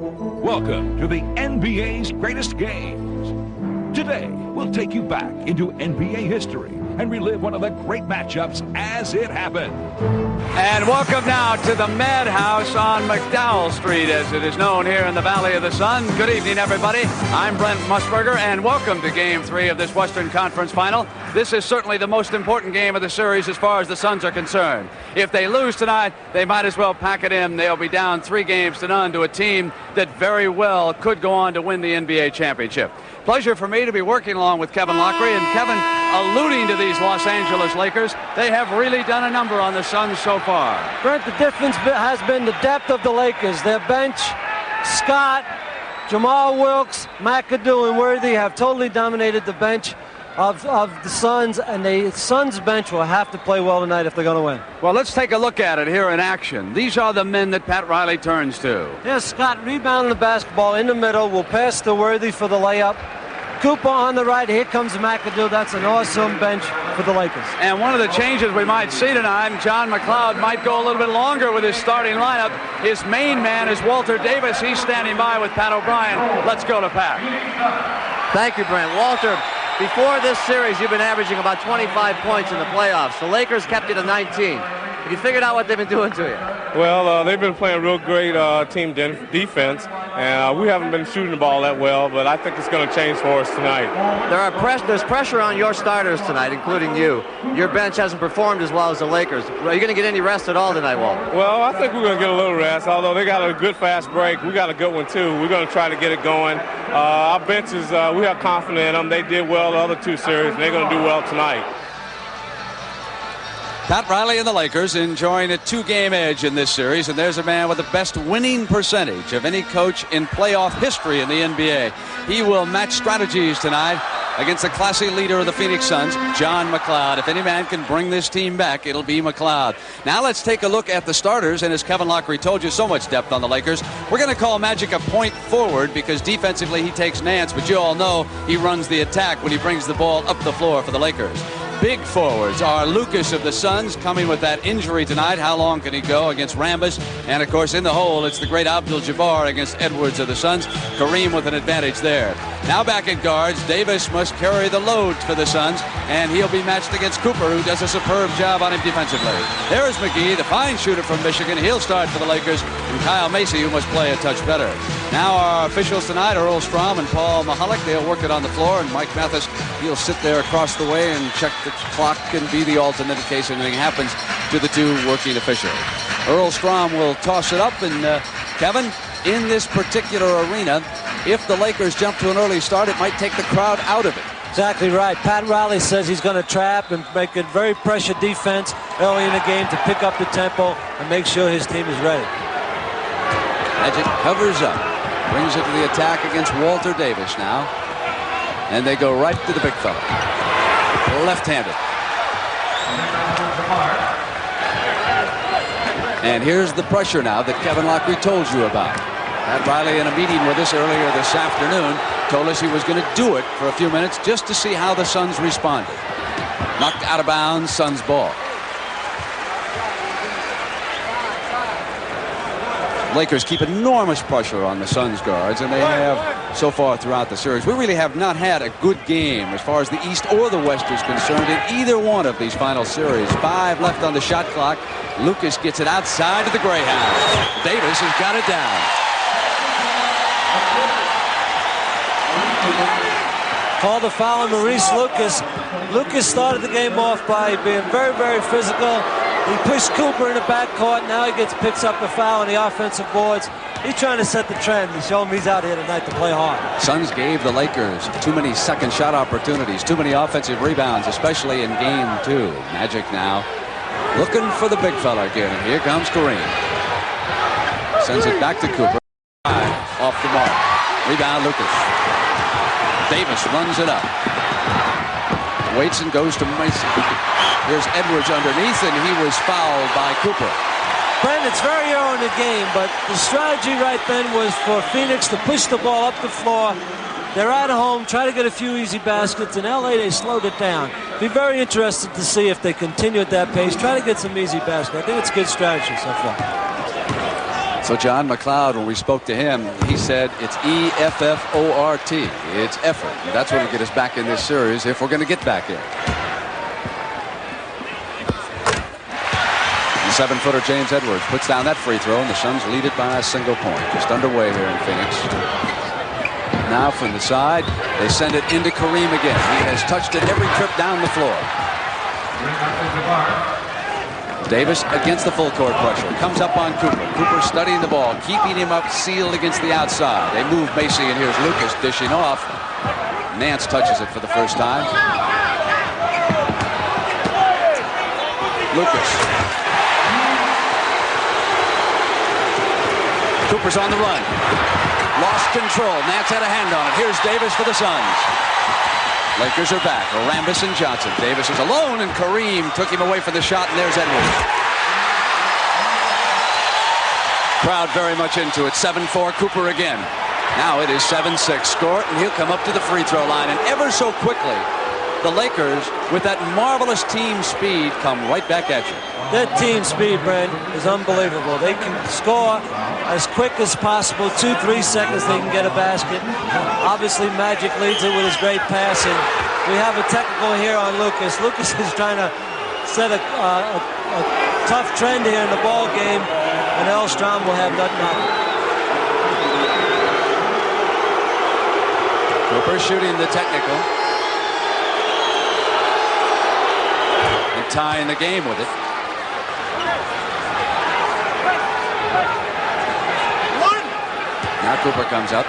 Welcome to the NBA's greatest games. Today, we'll take you back into NBA history and relive one of the great matchups as it happened. And welcome now to the Madhouse on McDowell Street, as it is known here in the Valley of the Sun. Good evening, everybody. I'm Brent Musburger, and welcome to Game 3 of this Western Conference Final. This is certainly the most important game of the series as far as the Suns are concerned. If they lose tonight, they might as well pack it in. They'll be down 3-0 to a team that very well could go on to win the NBA championship. Pleasure for me to be working along with Kevin Lockery. And Kevin, alluding to these Los Angeles Lakers, they have really done a number on the Suns so far. Brent, the difference has been the depth of the Lakers. Their bench, Scott, Jamal Wilkes, McAdoo, and Worthy have totally dominated the bench of the Suns, and the Suns bench will have to play well tonight if they're going to win. Well, let's take a look at it here in action. These are the men that Pat Riley turns to. Here's Scott rebounding the basketball in the middle. Will pass to Worthy for the layup. Cooper on the right. Here comes McAdoo. That's an awesome bench for the Lakers. And one of the changes we might see tonight, John McLeod might go a little bit longer with his starting lineup. His main man is Walter Davis. He's standing by with Pat O'Brien. Let's go to Pat. Thank you, Brent. Walter, before this series, you've been averaging about 25 points in the playoffs. The Lakers kept you to 19. Have you figured out what they've been doing to you? Well, they've been playing real great team defense, and we haven't been shooting the ball that well, but I think it's going to change for us tonight. There's pressure on your starters tonight, including you. Your bench hasn't performed as well as the Lakers. Are you going to get any rest at all tonight, Walter? Well, I think we're going to get a little rest, although they got a good fast break. We got a good one, too. We're going to try to get it going. Our benches, we have confidence in them. They did well the other two series, and they're going to do well tonight. Pat Riley and the Lakers enjoying a 2-game edge in this series, and there's a man with the best winning percentage of any coach in playoff history in the NBA. He will match strategies tonight against the classy leader of the Phoenix Suns, John McLeod. If any man can bring this team back, it'll be McLeod. Now let's take a look at the starters, and as Kevin Lockery told you, so much depth on the Lakers. We're going to call Magic a point forward because defensively he takes Nance, but you all know he runs the attack when he brings the ball up the floor for the Lakers. Big forwards are Lucas of the Suns, coming with that injury tonight. How long can he go against Rambis? And, of course, in the hole, it's the great Abdul-Jabbar against Edwards of the Suns. Kareem with an advantage there. Now back at guards, Davis must carry the load for the Suns, and he'll be matched against Cooper, who does a superb job on him defensively. There's McGee, the fine shooter from Michigan. He'll start for the Lakers, and Kyle Macy, who must play a touch better. Now our officials tonight, Earl Strom and Paul Mahalik, they'll work it on the floor, and Mike Mathis, he'll sit there across the way and check the clock and be the alternate in case anything happens to the two working officials. Earl Strom will toss it up, and Kevin, in this particular arena, if the Lakers jump to an early start, it might take the crowd out of it. Exactly right. Pat Riley says he's going to trap and make a very pressure defense early in the game to pick up the tempo and make sure his team is ready. Magic covers up, brings it to the attack against Walter Davis now, and they go right to the big fella, left-handed. And here's the pressure now that Kevin Lockery told you about. Pat Riley, in a meeting with us earlier this afternoon, told us he was going to do it for a few minutes just to see how the Suns responded. Knocked out of bounds, Suns ball. Lakers keep enormous pressure on the Suns guards, and they have so far throughout the series. We really have not had a good game as far as the East or the West is concerned in either one of these final series. 5 left on the shot clock. Lucas gets it outside to the Greyhounds. Davis has got it down. Call the foul on Maurice Lucas. Lucas started the game off by being very, very physical. He pushed Cooper in the backcourt. Now he picks up the foul on the offensive boards. He's trying to set the trend. He's showing he's out here tonight to play hard. Suns gave the Lakers too many second shot opportunities, too many offensive rebounds, especially in game 2. Magic now looking for the big fella again. And here comes Kareem. Sends it back to Cooper. Off the mark. Rebound Lucas. Davis runs it up. Waits and goes to Mason. Here's Edwards underneath, and he was fouled by Cooper. Brent, it's very early in the game, but the strategy right then was for Phoenix to push the ball up the floor. They're at home, try to get a few easy baskets. In LA, they slowed it down. Be very interested to see if they continue at that pace. Try to get some easy baskets. I think it's good strategy so far. So John McLeod, when we spoke to him, he said it's E-F-F-O-R-T. It's effort. That's what will get us back in this series if we're going to get back in. The 7-footer James Edwards puts down that free throw, and the Suns lead it by a single point. Just underway here in Phoenix. Now from the side, they send it into Kareem again. He has touched it every trip down the floor. Davis against the full court pressure. Comes up on Cooper. Cooper studying the ball, keeping him up, sealed against the outside. They move Macy, and here's Lucas dishing off. Nance touches it for the first time. Lucas. Cooper's on the run. Lost control. Nance had a hand on it. Here's Davis for the Suns. Lakers are back. Rambis and Johnson. Davis is alone, and Kareem took him away from the shot, and there's Edwards. Crowd very much into it. 7-4 Cooper again. Now it is 7-6 score, and he'll come up to the free throw line, and ever so quickly, the Lakers, with that marvelous team speed, come right back at you. Their team speed, Brent, is unbelievable. They can score as quick as possible. 2-3 seconds they can get a basket. Obviously, Magic leads it with his great passing. We have a technical here on Lucas. Lucas is trying to set a tough trend here in the ball game, and Elstrom will have nothing on it. Cooper shooting the technical. And tying the game with it. Now Cooper comes up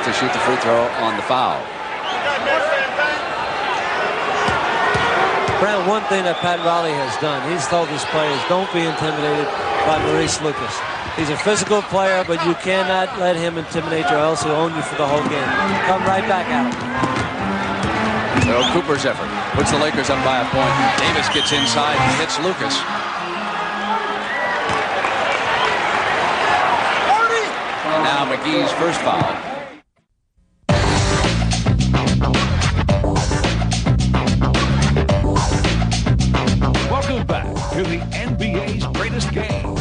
to shoot the free throw on the foul. Brent, one thing that Pat Riley has done, he's told his players, don't be intimidated by Maurice Lucas. He's a physical player, but you cannot let him intimidate you, or else he'll own you for the whole game. Come right back at him. So Cooper's effort puts the Lakers up by a point. Davis gets inside and hits Lucas. Now McGee's first foul. Welcome back to the NBA's greatest game.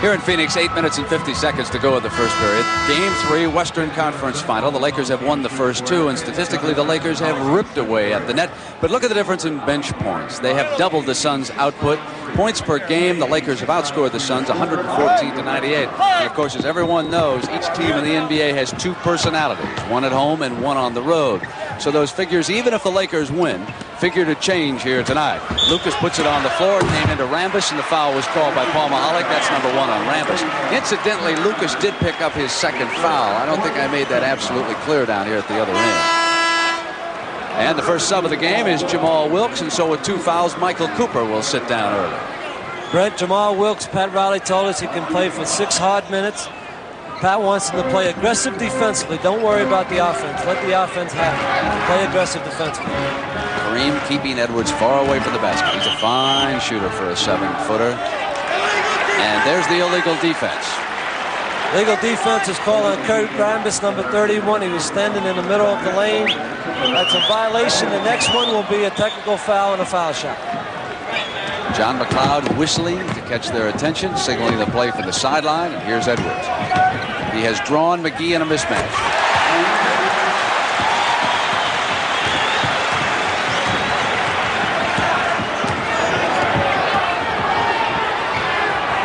Here in Phoenix, 8 minutes and 50 seconds to go in the first period. Game 3, Western Conference Final. The Lakers have won the first two, and statistically, the Lakers have ripped away at the net. But look at the difference in bench points. They have doubled the Suns' output. Points per game, the Lakers have outscored the Suns 114-98. And of course, as everyone knows, each team in the NBA has two personalities, one at home and one on the road. So those figures, even if the Lakers win, figure to change here tonight. Lucas puts it on the floor, came into Rambis, and the foul was called by Paul Mahalik. That's number 1 on Rambis. Incidentally, Lucas did pick up his second foul. I don't think I made that absolutely clear down here at the other end. And the first sub of the game is Jamal Wilkes, and so with 2 fouls, Michael Cooper will sit down early. Brett, Jamal Wilkes, Pat Riley told us he can play for 6 hard minutes. Pat wants him to play aggressive defensively. Don't worry about the offense. Let the offense happen. Play aggressive defensively. Kareem keeping Edwards far away from the basket. He's a fine shooter for a 7-footer. And there's the illegal defense. Legal defense is called on Kurt Rambis, number 31. He was standing in the middle of the lane. That's a violation. The next one will be a technical foul and a foul shot. John McLeod whistling to catch their attention, signaling the play from the sideline. And here's Edwards. He has drawn McGee in a mismatch.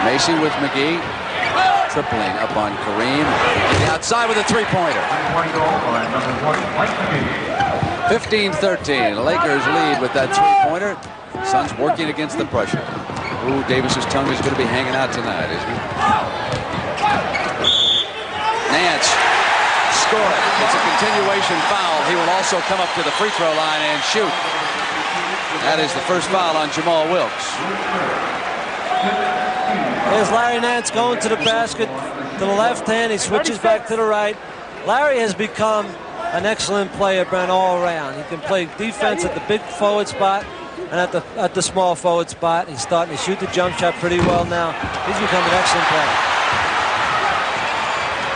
Macy with McGee. Tripling up on Kareem. The outside with a three-pointer. 15-13. Lakers lead with that three-pointer. Suns working against the pressure. Ooh, Davis's tongue is going to be hanging out tonight, isn't it? Nance scored. It's a continuation foul. He will also come up to the free throw line and shoot. That is the first foul on Jamal Wilkes. There's Larry Nance going to the basket to the left hand. He switches back to the right. Larry has become an excellent player, Brent, all around. He can play defense at the big forward spot and at the small forward spot. He's starting to shoot the jump shot pretty well now. He's become an excellent player.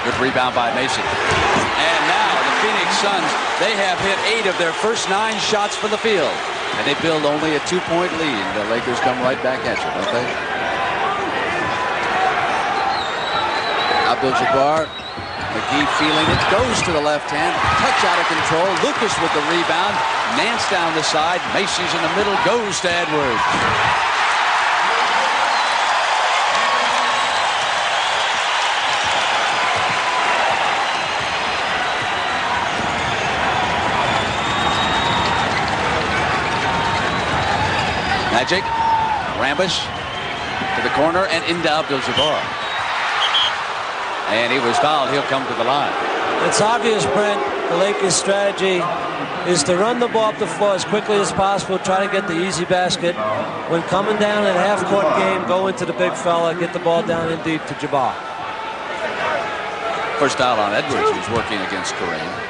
Good rebound by Mason. And now the Phoenix Suns, They have hit 8 of their first 9 shots from the field. And they build only a 2-point lead. The Lakers come right back at you, don't they? Abdul-Jabbar. McGee feeling it. Goes to the left hand. Touch out of control. Lucas with the rebound. Nance down the side. Macy's in the middle. Goes to Edwards. Magic, Rambish to the corner and into Abdul-Jabbar. And he was fouled. He'll come to the line. It's obvious, Brent, the Lakers' strategy is to run the ball up the floor as quickly as possible, try to get the easy basket. When coming down in a half-court game, go into the big fella, get the ball down in deep to Jabbar. First foul on Edwards, who's working against Kareem.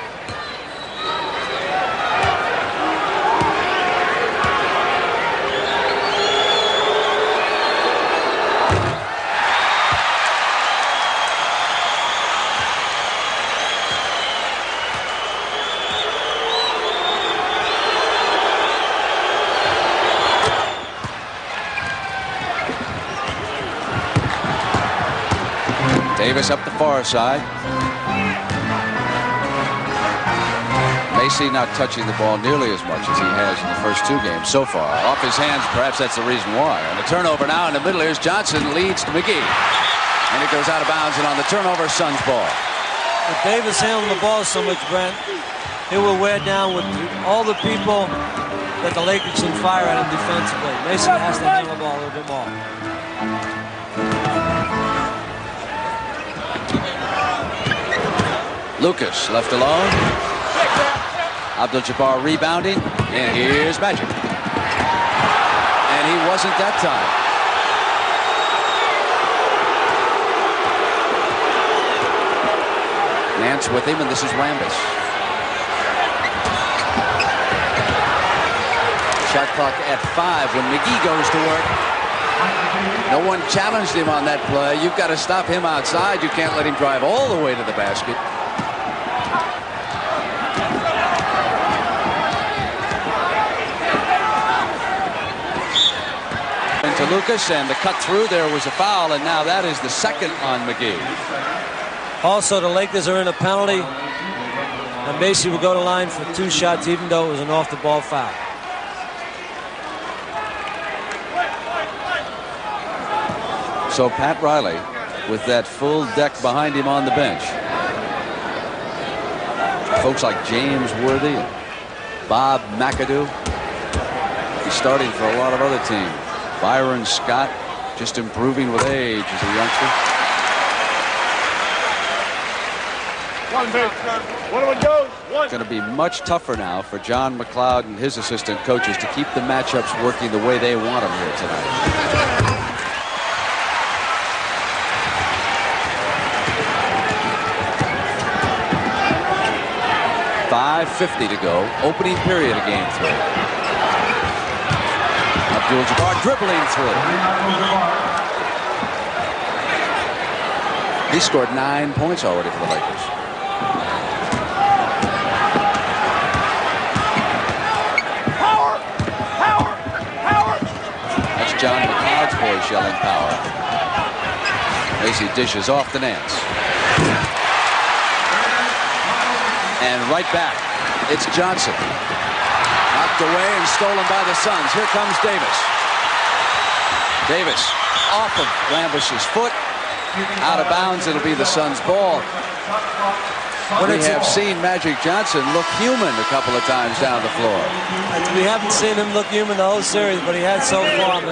Davis up the far side. Macy not touching the ball nearly as much as he has in the first 2 games so far. Off his hands, perhaps that's the reason why. And the turnover now in the middle. Here's Johnson, leads to McGee. And it goes out of bounds, and on the turnover, Suns ball. With Davis handling the ball so much, Brent, it will wear down with all the people that the Lakers can fire at him defensively. Mason has to handle the ball a little bit more. Lucas left alone. Abdul-Jabbar rebounding. And here's Magic. And he wasn't that time. Nance with him, and this is Rambis. Shot clock at 5 when McGee goes to work. No one challenged him on that play. You've got to stop him outside. You can't let him drive all the way to the basket. To Lucas, and the cut through, there was a foul, and now that is the second on McGee. Also, the Lakers are in a penalty, and Macy will go to line for 2 shots, even though it was an off-the-ball foul. So Pat Riley, with that full deck behind him on the bench. Folks like James Worthy and Bob McAdoo. He's starting for a lot of other teams. Byron Scott, just improving with age as a youngster. It's going to be much tougher now for John McLeod and his assistant coaches to keep the matchups working the way they want them here tonight. .550 to go. Opening period of game 3. Abdul-Jabbar dribbling through. He scored 9 points already for the Lakers. Power! Power! Power! That's John McLeod's boys yelling power. Macy dishes off the Nance. And right back, it's Johnson. Knocked away and stolen by the Suns. Here comes Davis. Davis off of Rambish's foot. Out of bounds, it'll be the Suns' ball. We have seen Magic Johnson look human a couple of times down the floor. We haven't seen him look human the whole series, but he has so far.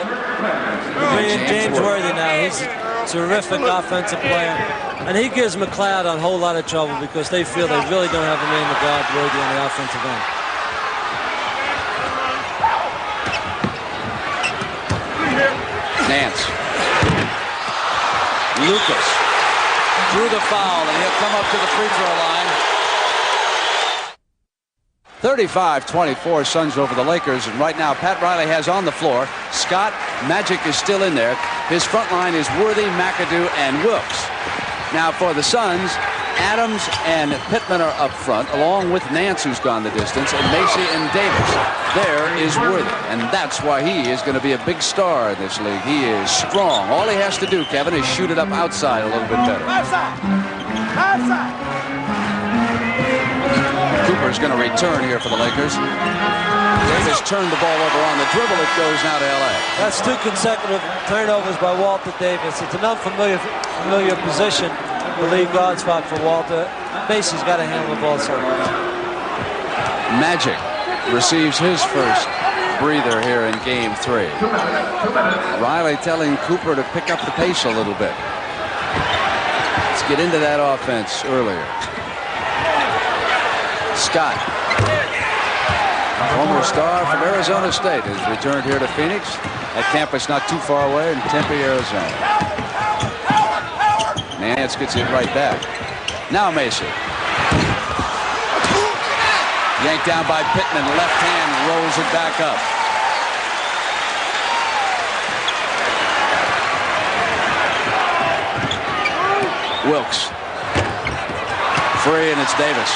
James Worthy now, he's a terrific offensive player. And he gives McLeod a whole lot of trouble because they feel they really don't have a man to guard Worthy on the offensive end. Nance. Lucas drew the foul, and he'll come up to the free throw line. 35-24 Suns over the Lakers, and right now Pat Riley has on the floor Scott. Magic is still in there. His front line is Worthy, McAdoo, and Wilkes. Now for the Suns, Adams and Pittman are up front, along with Nance, who's gone the distance, and Macy and Davis. There is Worthy, and that's why he is going to be a big star in this league. He is strong. All he has to do, Kevin, is shoot it up outside a little bit better. Outside. Outside. Cooper's going to return here for the Lakers. Davis turned the ball over on the dribble. It goes now to L.A. That's 2 consecutive turnovers by Walter Davis. It's an unfamiliar position. The lead guard spot for Walter. Macy's got to handle the ball so much. Magic receives his first breather here in game 3. Riley telling Cooper to pick up the pace a little bit. Let's get into that offense earlier. Scott, former star from Arizona State, has returned here to Phoenix. That campus not too far away in Tempe, Arizona. Nance gets it right back. Now Macy. Yanked down by Pittman. Left hand rolls it back up. Wilkes. Free, and it's Davis.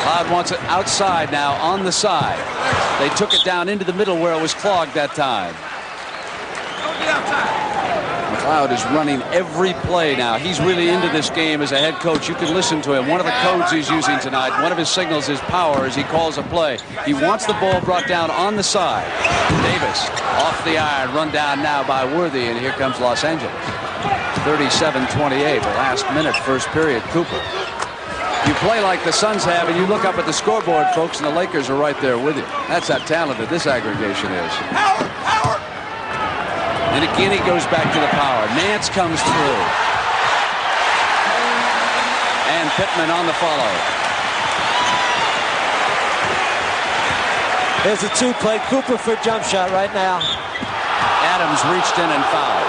Cloud wants it outside now, on the side. They took it down into the middle where it was clogged that time. McLeod is running every play now. He's really into this game as a head coach. You can listen to him. One of the codes he's using tonight, one of his signals is power as he calls a play. He wants the ball brought down on the side. Davis off the iron, run down now by Worthy, and here comes Los Angeles. 37-28, the last minute, first period, Cooper. You play like the Suns have, and you look up at the scoreboard, folks, and the Lakers are right there with you. That's how talented this aggregation is. Power! Power! And again, he goes back to the power. Nance comes through. And Pittman on the follow. There's a 2-play. Cooper for a jump shot right now. Adams reached in and fouled.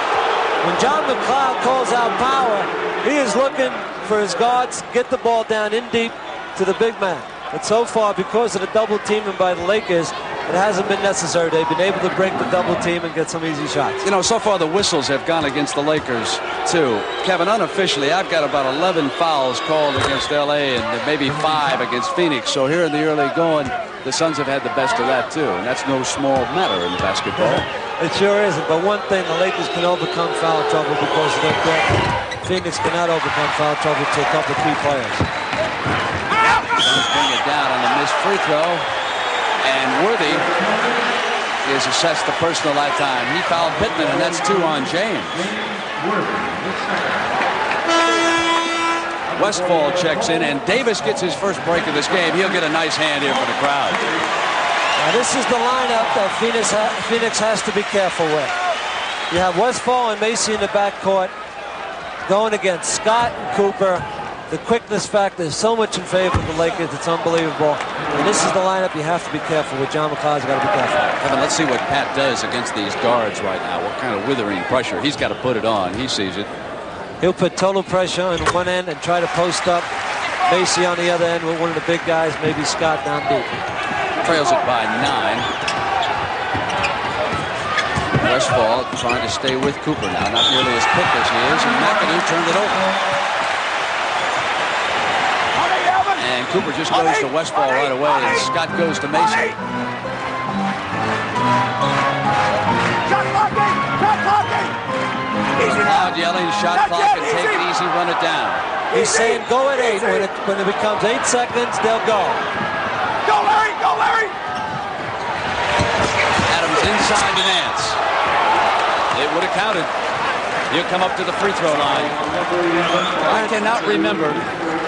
When John McLeod calls out power, he is looking for his guards, get the ball down in deep to the big man. But so far, because of the double teaming by the Lakers, it hasn't been necessary. They've been able to break the double team and get some easy shots. You know, so far the whistles have gone against the Lakers, too. Kevin, unofficially, I've got about 11 fouls called against L.A. and maybe 5 against Phoenix. So here in the early going, the Suns have had the best of that, too. And that's no small matter in basketball. It sure isn't. But one thing, the Lakers can overcome foul trouble because of their depth. Phoenix cannot overcome foul trouble to a couple of key players. Suns bring it down on the missed free throw. And Worthy is assessed the personal that time. He fouled Pittman, and that's 2 on James. Westfall checks in, and Davis gets his first break of this game. He'll get a nice hand here for the crowd. Now this is the lineup that Phoenix has to be careful with. You have Westfall and Macy in the backcourt going against Scott and Cooper. The quickness factor is so much in favor of the Lakers. It's unbelievable. And this is the lineup you have to be careful with. John McLeod's got to be careful. Evan, let's see what Pat does against these guards right now. What kind of withering pressure. He's got to put it on. He sees it. He'll put total pressure on one end and try to post up Macy on the other end with one of the big guys, maybe Scott down deep. Trails it by 9. Westfall trying to stay with Cooper now. Not nearly as quick as he is. And McAdoo turned it over. And Cooper just goes to Westfall right away, and Scott goes to Mason. Shot clocking! Shot clocking! Easy now. Loud yelling, shot clock, and take it easy, run it down. He's saying go at 8. When it becomes 8 seconds, they'll go. Go, Larry! Go, Larry! Adams inside to Nance. It would have counted. He'll come up to the free throw line. I cannot remember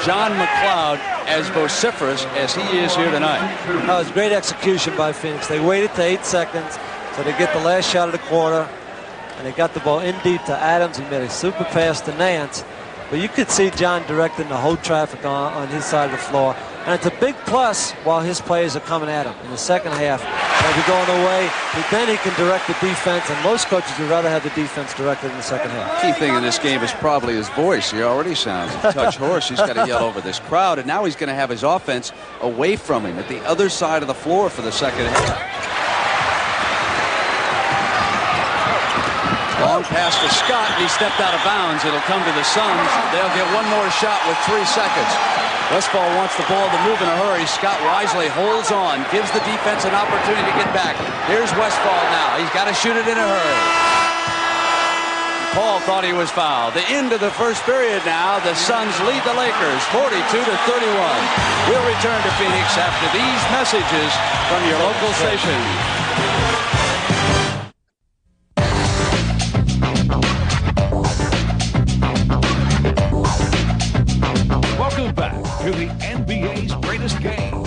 John McLeod as vociferous as he is here tonight. That was great execution by Phoenix. They waited to 8 seconds so they get the last shot of the quarter, and they got the ball in deep to Adams. He made a super pass to Nance. But you could see John directing the whole traffic on his side of the floor. And it's a big plus while his players are coming at him. In the second half, they'll be going away. But then he can direct the defense, and most coaches would rather have the defense directed in the second half. Key thing in this game is probably his voice. He already sounds a touch hoarse. He's got to yell over this crowd, and now he's going to have his offense away from him at the other side of the floor for the second half. Long pass pass to Scott, and he stepped out of bounds. It'll come to the Suns. They'll get one more shot with 3 seconds. Westphal wants the ball to move in a hurry. Scott wisely holds on, gives the defense an opportunity to get back. Here's Westphal now. He's got to shoot it in a hurry. Paul thought he was fouled. The end of the first period now. The Suns lead the Lakers 42-31. We'll return to Phoenix after these messages from your local station. Welcome back to the NBA's greatest game.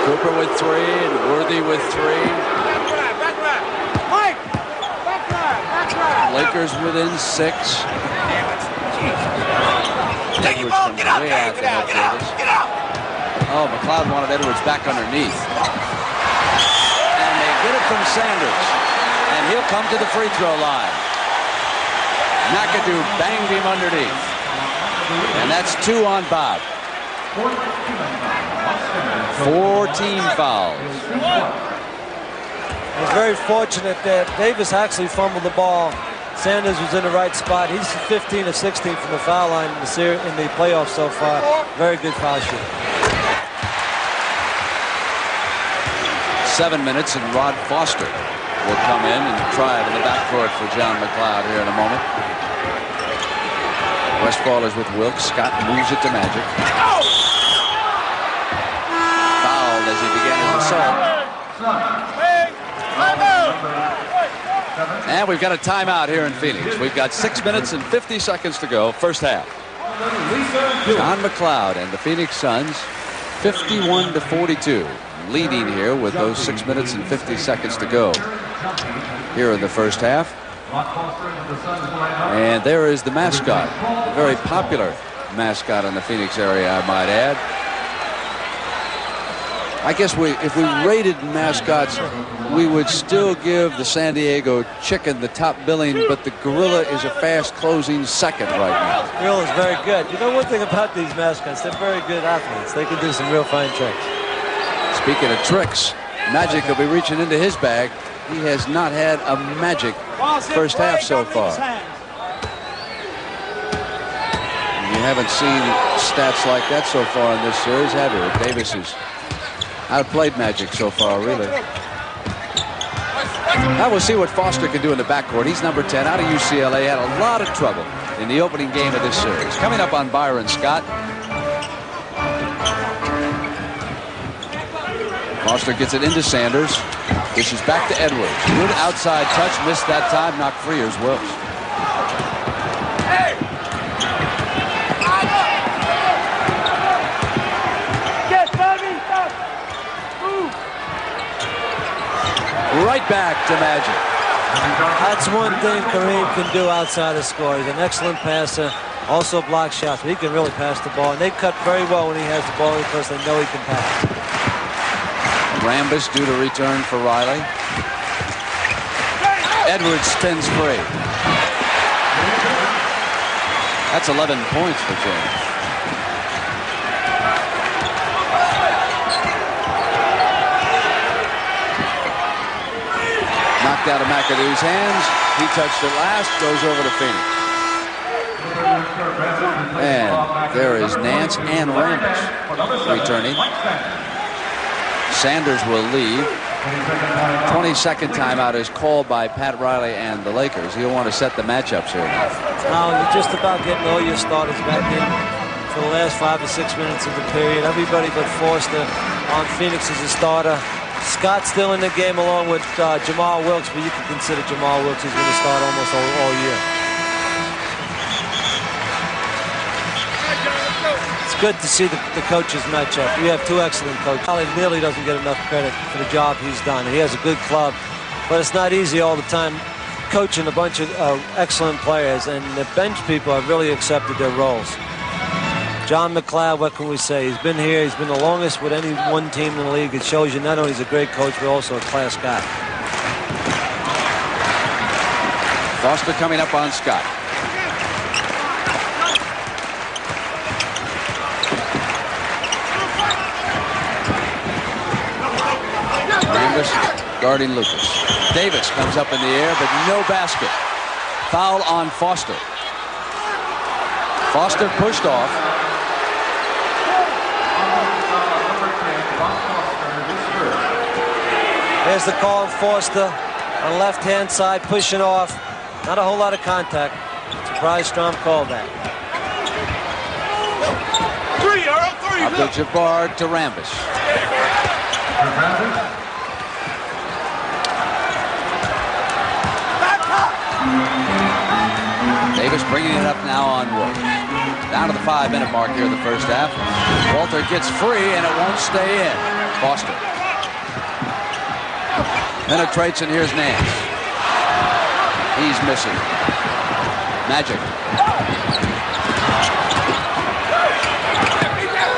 Cooper with 3 and Worthy with 3. Back right. Mike! Back right. Lakers within 6. Damn it. Jesus. Take your ball. Get out. Get out. Oh, McLeod wanted Edwards back underneath. And they get it from Sanders. And he'll come to the free throw line. McAdoo banged him underneath. And that's 2 on Bob. 14 fouls. It was very fortunate that Davis actually fumbled the ball. Sanders was in the right spot. He's 15 of 16 from the foul line in the playoffs so far. Very good foul shooter. 7 minutes, and Rod Foster will come in and try it in the backcourt for John McLeod here in a moment. Westphal is with Wilkes. Scott moves it to Magic. Fouled as he began his assault. And we've got a timeout here in Phoenix. We've got 6 minutes and 50 seconds to go, first half. John McLeod and the Phoenix Suns 51-42, leading here with those 6 minutes and 50 seconds to go here in the first half. And there is the mascot, a very popular mascot in the Phoenix area, I might add. I guess if we rated mascots, we would still give the San Diego Chicken the top billing, but the Gorilla is a fast closing second right now. Gorilla is very good. You know one thing about these mascots, they're very good athletes. They can do some real fine tricks. Speaking of tricks, Magic will be reaching into his bag. He has not had a Magic first half so far. You haven't seen stats like that so far in this series, have you? Davis has outplayed Magic so far, really. Now we'll see what Foster can do in the backcourt. He's number 10 out of UCLA. Had a lot of trouble in the opening game of this series. Coming up on Byron Scott. Foster gets it into Sanders. Dishes back to Edwards. Good outside touch. Missed that time. Knocked free. Here's Wilkes. Right back to Magic. That's one thing Kareem can do outside of score. He's an excellent passer, also blocks shots, but he can really pass the ball. And they cut very well when he has the ball because they know he can pass. Rambis due to return for Riley. Edwards spins free. That's 11 points for James. Knocked out of McAdoo's hands. He touched it last. Goes over to Phoenix. And there is Nance and Rambis returning. Sanders will leave. 22nd timeout is called by Pat Riley and the Lakers. He'll want to set the matchups here now. Now you're just about getting all your starters back in for the last 5 to 6 minutes of the period. Everybody but Foster on Phoenix as a starter. Scott's still in the game along with Jamal Wilkes, but you can consider Jamal Wilkes is going to start almost all year. It's good to see the coaches match up. We have two excellent coaches. Riley nearly doesn't get enough credit for the job he's done. He has a good club, but it's not easy all the time coaching a bunch of excellent players, and the bench people have really accepted their roles. John McLeod, what can we say? He's been here. He's been the longest with any one team in the league. It shows you not only he's a great coach, but also a class guy. Foster coming up on Scott. Rambis guarding Lucas. Davis comes up in the air, but no basket. Foul on Foster. Foster pushed off. There's the call on Foster on left-hand side, pushing off. Not a whole lot of contact. Surprised Strom called that. Abdul-Jabbar to Rambis. Davis bringing it up now on Wilkes. Down to the 5-minute mark here in the first half. Walter gets free and it won't stay in. Foster penetrates, and here's Nance. He's missing. Magic.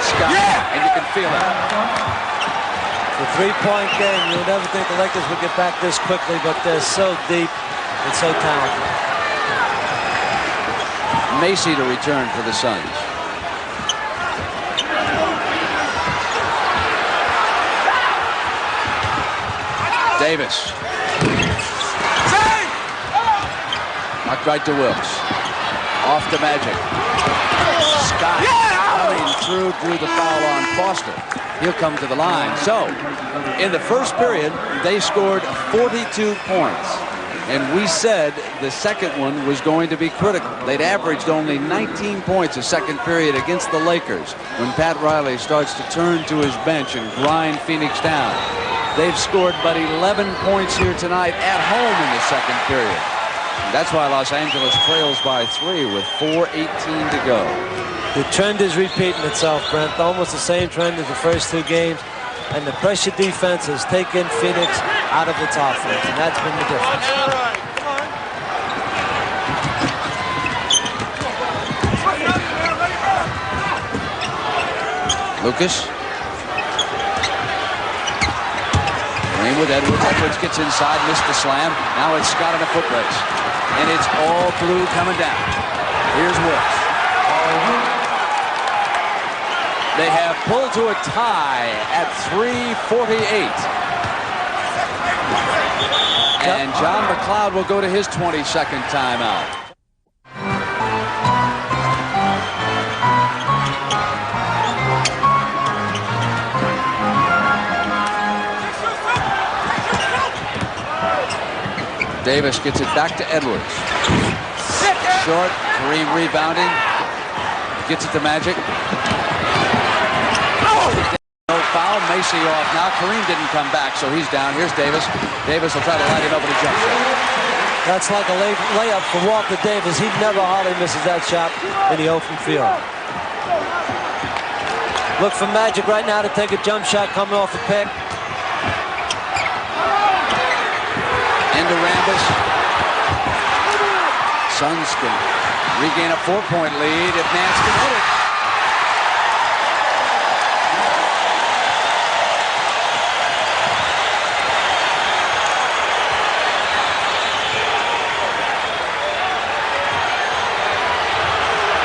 Scott, and you can feel it. The three-point game. You would never think the Lakers would get back this quickly, but they're so deep and so talented. Macy to return for the Suns. Davis. Knocked right to Wilkes. Off to Magic. Scott coming through, drew the foul on Foster. He'll come to the line. So, in the first period, they scored 42 points. And we said the second one was going to be critical. They'd averaged only 19 points a second period against the Lakers when Pat Riley starts to turn to his bench and grind Phoenix down. They've scored but 11 points here tonight at home in the second period. And that's why Los Angeles trails by 3 with 4:18 to go. The trend is repeating itself, Brent. Almost the same trend as the first two games. And the pressure defense has taken Phoenix out of its offense, and that's been the difference. Lucas. Kareem with Edwards. Edwards gets inside, missed the slam. Now it's Scott in a foot race. And it's all blue coming down. Here's Wilkes. They have pulled to a tie at 3:48. And John McLeod will go to his 22nd timeout. Davis gets it back to Edwards. Short, Kareem rebounding. Gets it to Magic. No foul, Macy off now. Kareem didn't come back, so he's down. Here's Davis. Davis will try to light it up with a jump shot. That's like a layup for Walter Davis. He never hardly misses that shot in the open field. Look for Magic right now to take a jump shot coming off the pick. Into Rambis. Suns can regain a 4-point lead if Nance can hit it.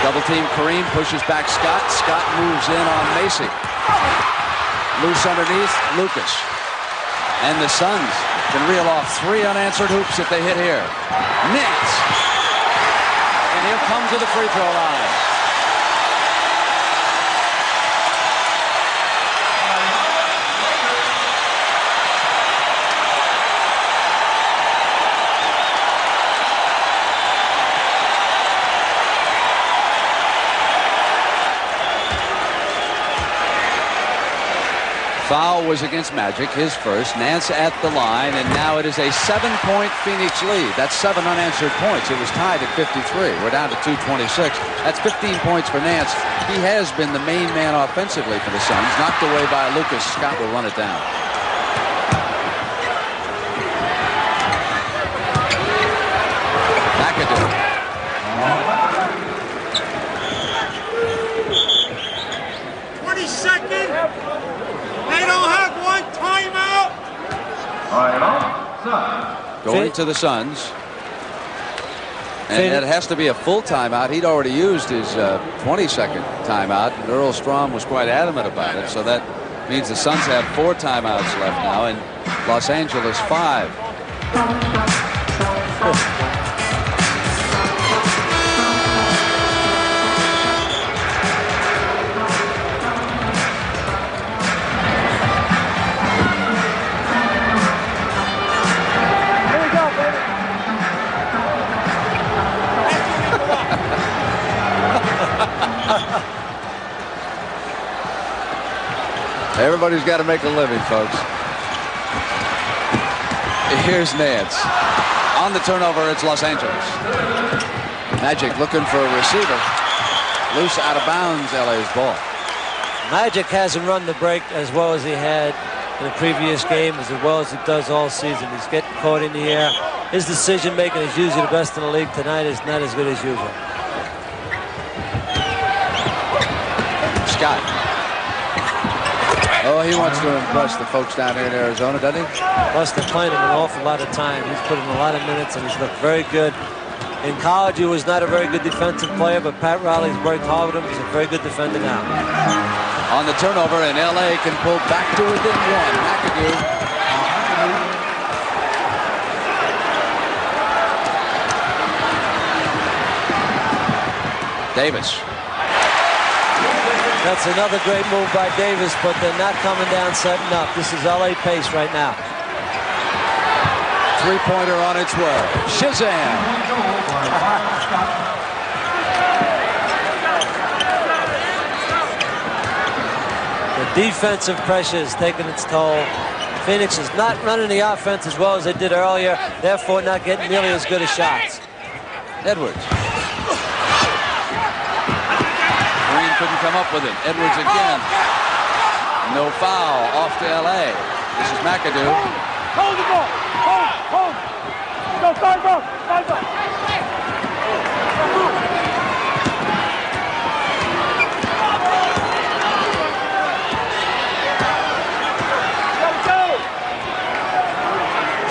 Double team Kareem, pushes back Scott. Scott moves in on Macy. Loose underneath, Lucas. And the Suns can reel off 3 unanswered hoops if they hit here. Nance. And he'll come to the free throw line. Foul was against Magic, his first. Nance at the line, and now it is a 7-point Phoenix lead. That's 7 unanswered points. It was tied at 53. We're down to 2:26. That's 15 points for Nance. He has been the main man offensively for the Suns. Knocked away by Lucas. Scott will run it down. McAdoo. Going to the Suns. And it has to be a full timeout. He'd already used his 22nd timeout, and Earl Strom was quite adamant about it, so that Means the Suns have 4 timeouts left now, and Los Angeles 5. Everybody's got to make a living, folks. Here's Nance. On the turnover, it's Los Angeles. Magic looking for a receiver. Loose, out of bounds, LA's ball. Magic hasn't run the break as well as he had in the previous game, as well as he does all season. He's getting caught in the air. His decision making is usually the best in the league. Tonight is not as good as usual. Scott. Oh, he wants to impress the folks down here in Arizona, doesn't he? Plus, they're playing him an awful lot of time. He's put in a lot of minutes, and he's looked very good. In college, he was not a very good defensive player, but Pat Riley's worked hard with him. He's a very good defender now. On the turnover, and LA can pull back to within 1. McAdoo. Davis. That's another great move by Davis, but they're not coming down setting up. This is LA pace right now. 3-pointer on its way. Shazam. The defensive pressure is taking its toll. Phoenix is not running the offense as well as they did earlier, therefore not getting nearly as good as shots. Edwards. Green couldn't come up with it. Edwards again. No foul. Off to LA. This is McAdoo. Hold the ball. Hold. Go, side ball.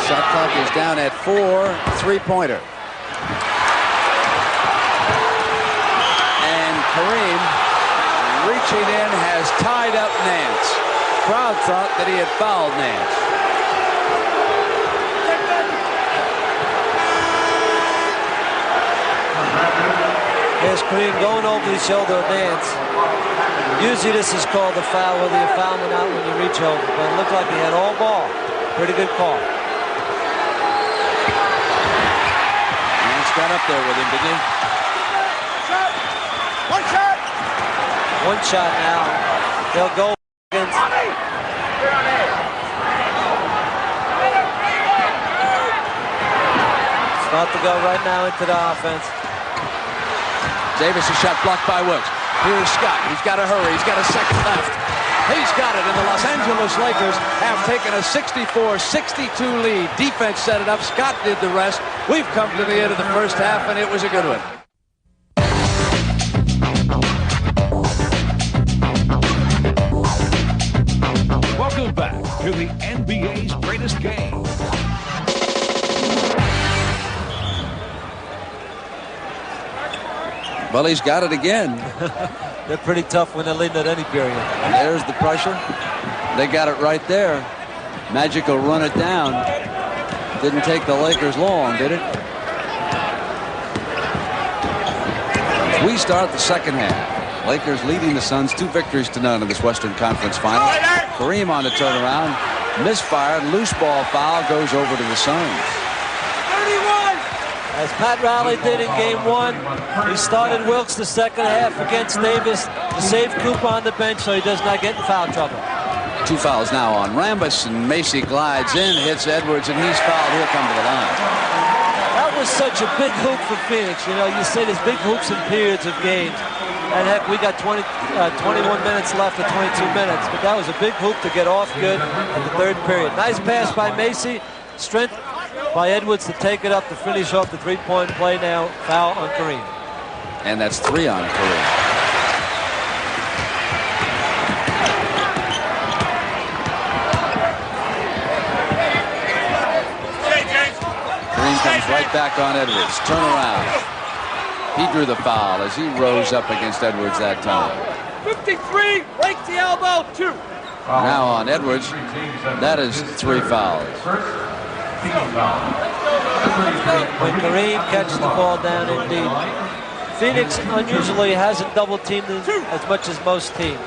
Shot clock is down at 4. 3-pointer. And Kareem, reaching in, has tied up Nance. Crowd thought that he had fouled Nance. There's Kareem going over the shoulder of Nance. Usually this is called a foul, whether you foul him or not when you reach over. But it looked like he had all ball. Pretty good call. Nance got up there with him, didn't he? One shot. One shot now. They'll go against. Start to go right now into the offense. Davis, a shot blocked by Wilkes. Here's Scott. He's got to hurry. He's got a second left. He's got it, and the Los Angeles Lakers have taken a 64-62 lead. Defense set it up. Scott did the rest. We've come to the end of the first half, and it was a good one. Welcome back to the NBA's greatest game. Well, he's got it again. They're pretty tough when they're leading at any period. And there's the pressure. They got it right there. Magic will run it down. Didn't take the Lakers long, did it? We start the second half. Lakers leading the Suns 2-0 in this Western Conference Final. Kareem on the turnaround. Misfired. Loose ball foul goes over to the Suns. As Pat Riley did in game 1, he started Wilkes the second half against Davis to save Cooper on the bench so he does not get in foul trouble. 2 fouls now on Rambis, and Macy glides in, hits Edwards, and he's fouled. He'll come to the line. That was such a big hoop for Phoenix. You know, you say there's big hoops in periods of games. And heck, we got 21 minutes left or 22 minutes. But that was a big hoop to get off good in the third period. Nice pass by Macy. Strength by Edwards to take it up to finish off the 3-point play now. Foul on Kareem. And that's 3 on Kareem. Kareem comes right back on Edwards. Turn around. He drew the foul as he rose up against Edwards that time. 53, break the elbow, 2. Now on Edwards, that is 3 fouls. When Kareem catches the ball down, indeed. Phoenix unusually hasn't double-teamed as much as most teams.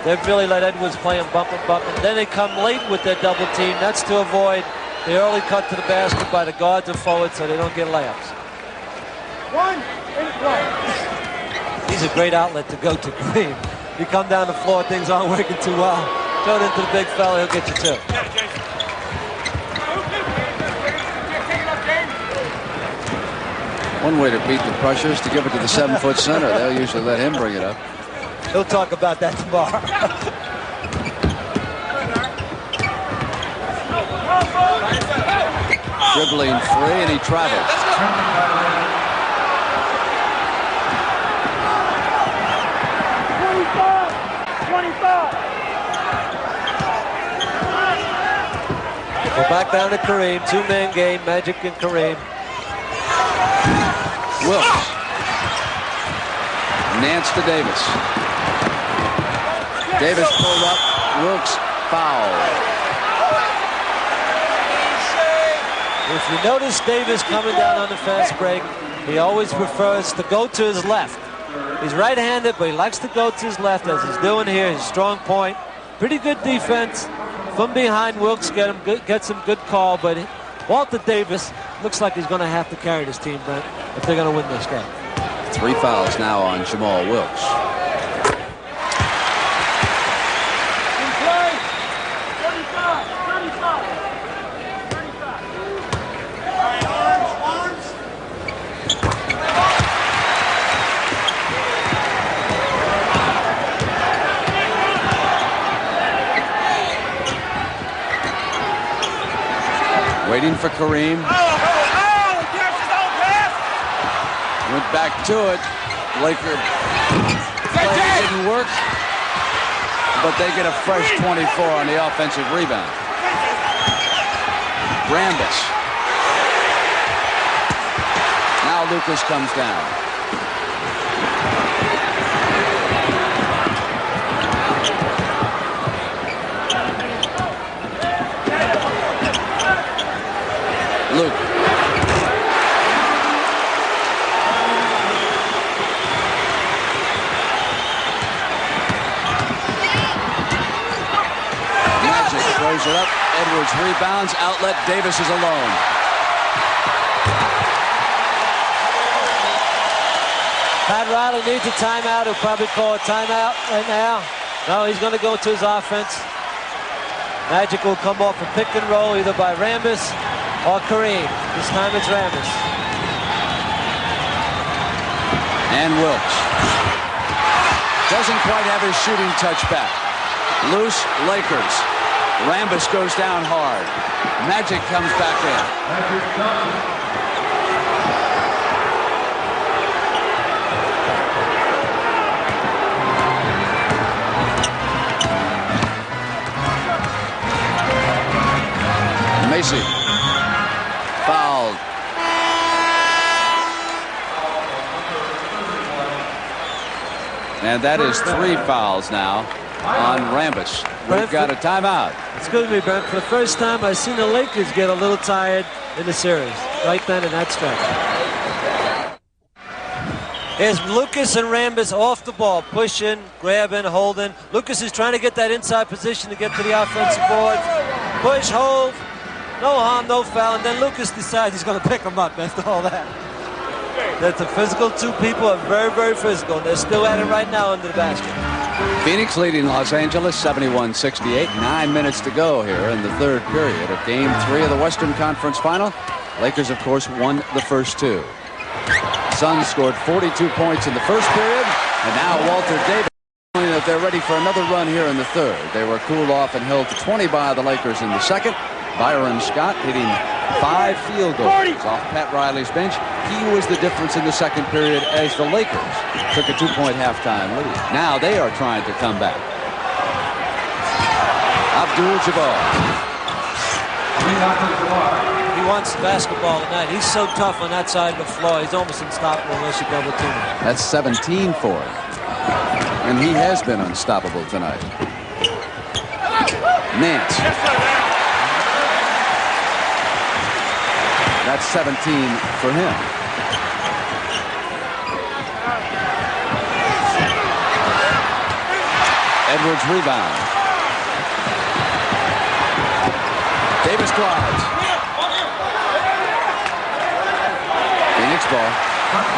They've really let Edwards play him bump and bump, and then they come late with their double team. That's to avoid the early cut to the basket by the guards or forwards so they don't get layups. He's a great outlet to go to, Kareem. You come down the floor, things aren't working too well. Throw it into the big fella, he'll get you too. One way to beat the pressure is to give it to the 7-foot center. They'll usually let him bring it up. He'll talk about that tomorrow. Dribbling free, and he travels. We're back down to Kareem. Two-man game, Magic and Kareem. Wilkes. Nance to Davis. Davis pulled up. Wilkes foul. If you notice Davis coming down on the fast break, he always prefers to go to his left. He's right-handed, but he likes to go to his left, as he's doing here. His strong point. Pretty good defense. From behind, Wilkes gets him good call, but Walter Davis looks like he's going to have to carry this team, Brent, if they're going to win this game. 3 fouls now on Jamal Wilkes. Waiting for Kareem. Went back to it. Laker play didn't work, but they get a fresh 24 on the offensive rebound. Rambis. Now Lucas comes down. Luke. Magic throws it up. Edwards rebounds. Outlet. Davis is alone. Pat Riley needs a timeout. He'll probably call a timeout right now. No, he's going to go to his offense. Magic will come off a pick and roll either by Rambis or Kareem. This time it's Rambis. And Wilkes. Doesn't quite have his shooting touch back. Loose Lakers. Rambis goes down hard. Magic comes back in. Macy. Fouled. And that is 3 fouls now on Rambis. We've got a timeout. Excuse me, Brent. For the first time, I've seen the Lakers get a little tired in the series. Right then in that stretch. Here's Lucas and Rambis off the ball, pushing, grabbing, holding. Lucas is trying to get that inside position to get to the offensive board. Push, hold. No harm, no foul, and then Lucas decides he's going to pick him up after all that. That's a physical. 2 people are very, very physical, and they're still at it right now under the basket. Phoenix leading Los Angeles 71-68. 9 minutes to go here in the 3rd period of Game 3 of the Western Conference Final. Lakers, of course, won the first 2. Suns scored 42 points in the first period, and now Walter Davis telling that they're ready for another run here in the 3rd. They were cooled off and held to 20 by the Lakers in the 2nd. Byron Scott hitting 5 field goals off Pat Riley's bench. He was the difference in the 2nd period as the Lakers took a 2-point halftime lead. Now they are trying to come back. Abdul-Jabbar. He wants basketball tonight. He's so tough on that side of the floor. He's almost unstoppable unless you double team him. That's 17 for him. And he has been unstoppable tonight. Nance. That's 17 for him. Edwards rebound. Davis drives. Phoenix ball.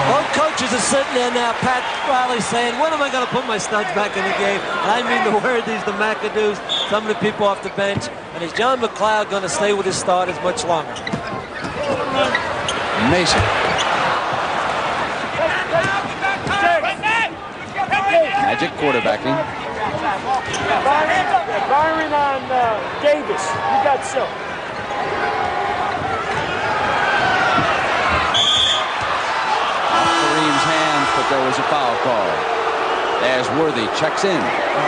Both coaches are sitting there now. Pat Riley saying, when am I going to put my studs back in the game? And I mean the Worthies, the McAdoos, some of the people off the bench. And is John McLeod going to stay with his starters much longer? Mason. Magic quarterbacking. Byron on Davis. You got Silk. Kareem's hands, but there was a foul call as Worthy checks in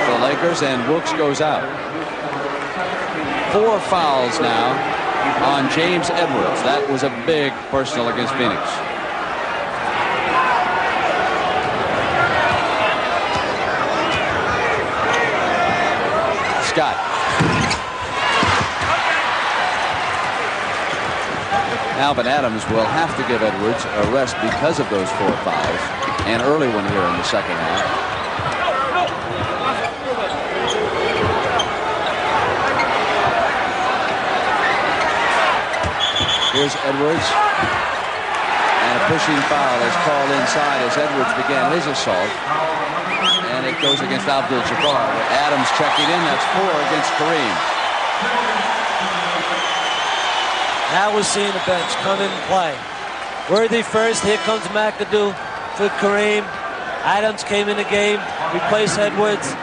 for the Lakers and Wilkes goes out. 4 fouls now on James Edwards. That was a big personal against Phoenix. Scott. Alvin Adams will have to give Edwards a rest because of those 4 fouls, and early one here in the second half. Here's Edwards, and a pushing foul is called inside as Edwards began his assault, and it goes against Abdul-Jabbar. Adams checking in. That's 4 against Kareem. Now we're seeing the bench come in and play. Worthy first. Here comes McAdoo for Kareem. Adams came in the game, replaced Edwards.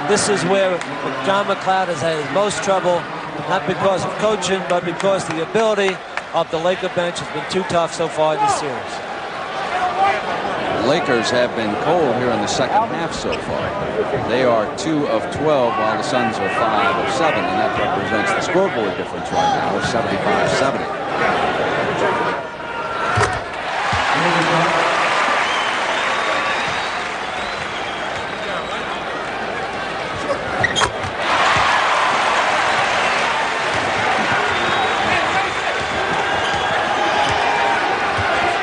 This is where John McLeod has had his most trouble, not because of coaching, but because the ability of the Laker bench has been too tough so far in this series. Lakers have been cold here in the second half so far. They are 2 of 12 while the Suns are 5 of 7, and that represents the scoreboard difference right now of 75-70.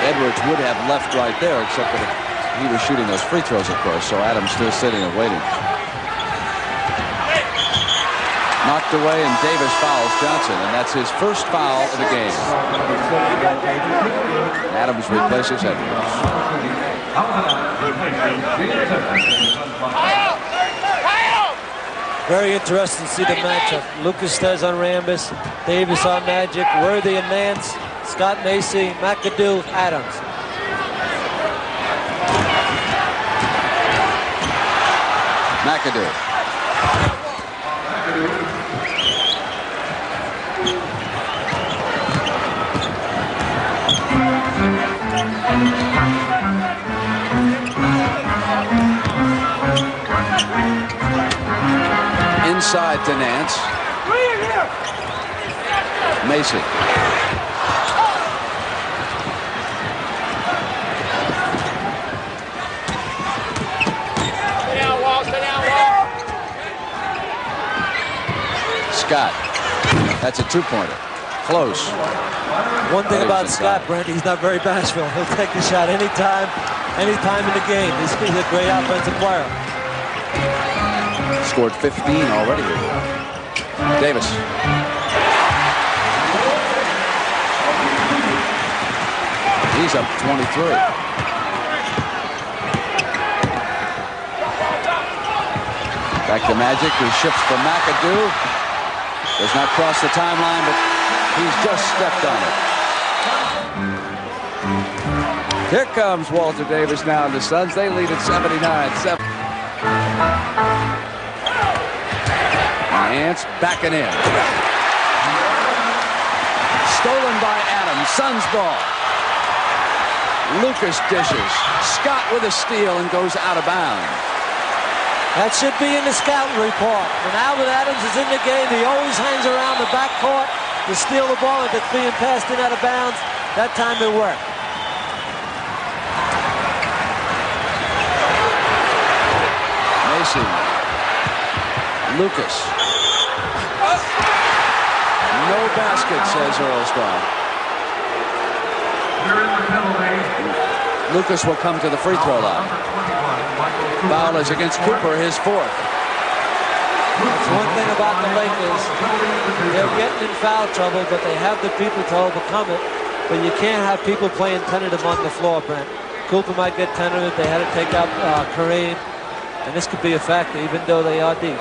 Edwards would have left right there, except that he was shooting those free throws, of course, so Adams still sitting and waiting. Knocked away, and Davis fouls Johnson, and that's his first foul of the game. Adams replaces Edwards. Very interesting to see the matchup. Lucas stays on Rambis, Davis on Magic, Worthy and Nance, Scott Macy, McAdoo, Adams. McAdoo. Inside to Nance. Macy. Scott. That's a 2-pointer. Close. One thing about Scott, Brent, he's not very bashful. He'll take the shot anytime in the game. He's a great offensive player. Scored 15 already. Davis. He's up 23. Back to Magic, who shifts for McAdoo. Does not cross the timeline, but he's just stepped on it. Here comes Walter Davis now, and the Suns, they lead at 79-7. Nance backing in. Stolen by Adams. Suns ball. Lucas dishes. Scott with a steal and goes out of bounds. That should be in the scouting report. When Alvin Adams is in the game, he always hangs around the backcourt to steal the ball if it's being passed in out of bounds. That time it worked. Macy. Lucas. No basket, says Earl Star. Lucas will come to the free throw line. Foul is against Cooper, his fourth. That's one thing about the Lakers. They're getting in foul trouble, but they have the people to overcome it. But you can't have people playing tentative on the floor, Brent. Cooper might get tentative. They had to take out Kareem. And this could be a factor, even though they are deep.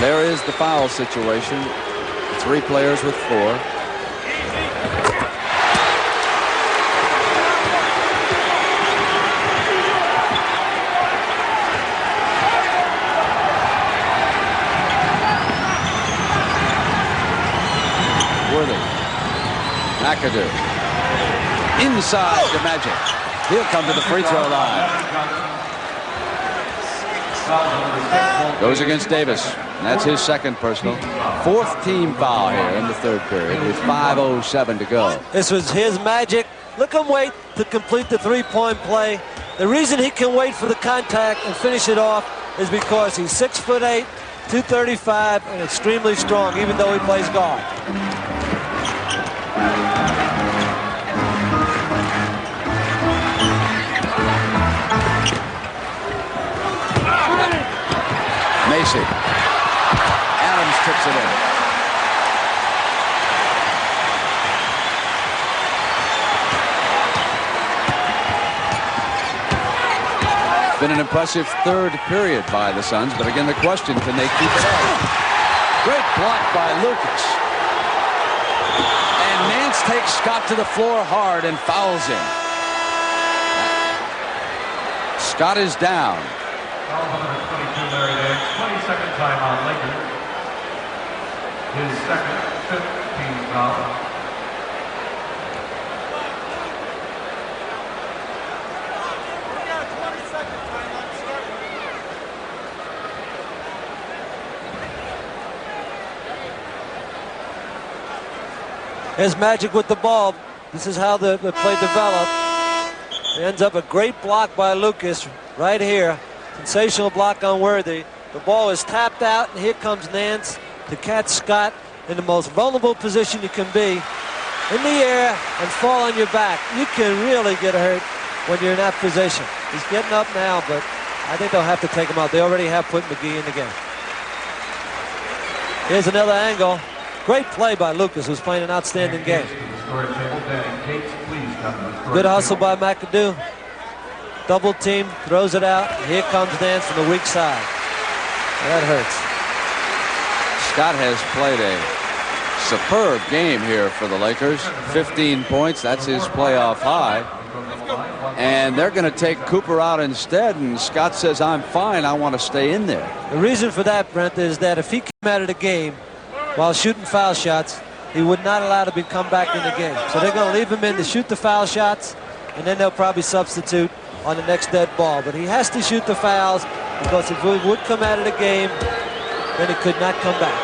There is the foul situation. 3 players with 4. McAdoo. Inside the Magic. He'll come to the free throw line. Goes against Davis. And that's his second personal. 4th team foul here in the 3rd period with 5:07 to go. This was his Magic. Look him wait to complete the 3-point play. The reason he can wait for the contact and finish it off is because he's 6'8", 235, and extremely strong, even though he plays guard. Macy. Adams tips it in. Been an impressive 3rd period by the Suns, but again the question, can they keep it up? Great block by Lucas. And Nance takes Scott to the floor hard and fouls him. Scott is down. 22nd timeout Lakers. His second, 5th team foul. Here's Magic with the ball. This is how the play developed. It ends up a great block by Lucas right here. Sensational block on Worthy. The ball is tapped out, and here comes Nance to catch Scott in the most vulnerable position you can be, in the air and fall on your back. You can really get hurt when you're in that position. He's getting up now, but I think they'll have to take him out. They already have put McGee in the game. Here's another angle. Great play by Lucas, who's playing an outstanding game. Good hustle by McAdoo. Double team, throws it out. Here comes Nance from the weak side. That hurts. Scott has played a superb game here for the Lakers. 15 points, that's his playoff high. And they're going to take Cooper out instead, and Scott says, I'm fine, I want to stay in there. The reason for that, Brent, is that if he came out of the game while shooting foul shots, he would not allow to come back in the game. So they're going to leave him in to shoot the foul shots, and then they'll probably substitute on the next dead ball. But he has to shoot the fouls, because if he would come out of the game, then he could not come back.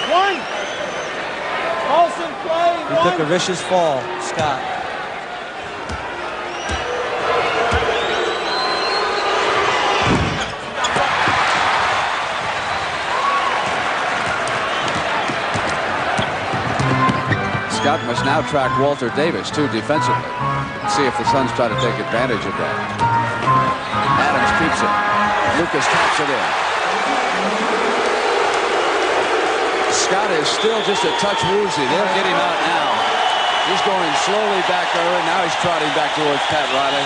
One. Olsen play. He took a vicious fall, Scott. Scott must now track Walter Davis, too, defensively. See if the Suns try to take advantage of that. Adams keeps it. Lucas taps it in. Scott is still just a touch woozy. They'll get him out now. He's going slowly back over. Now he's trotting back towards Pat Riley.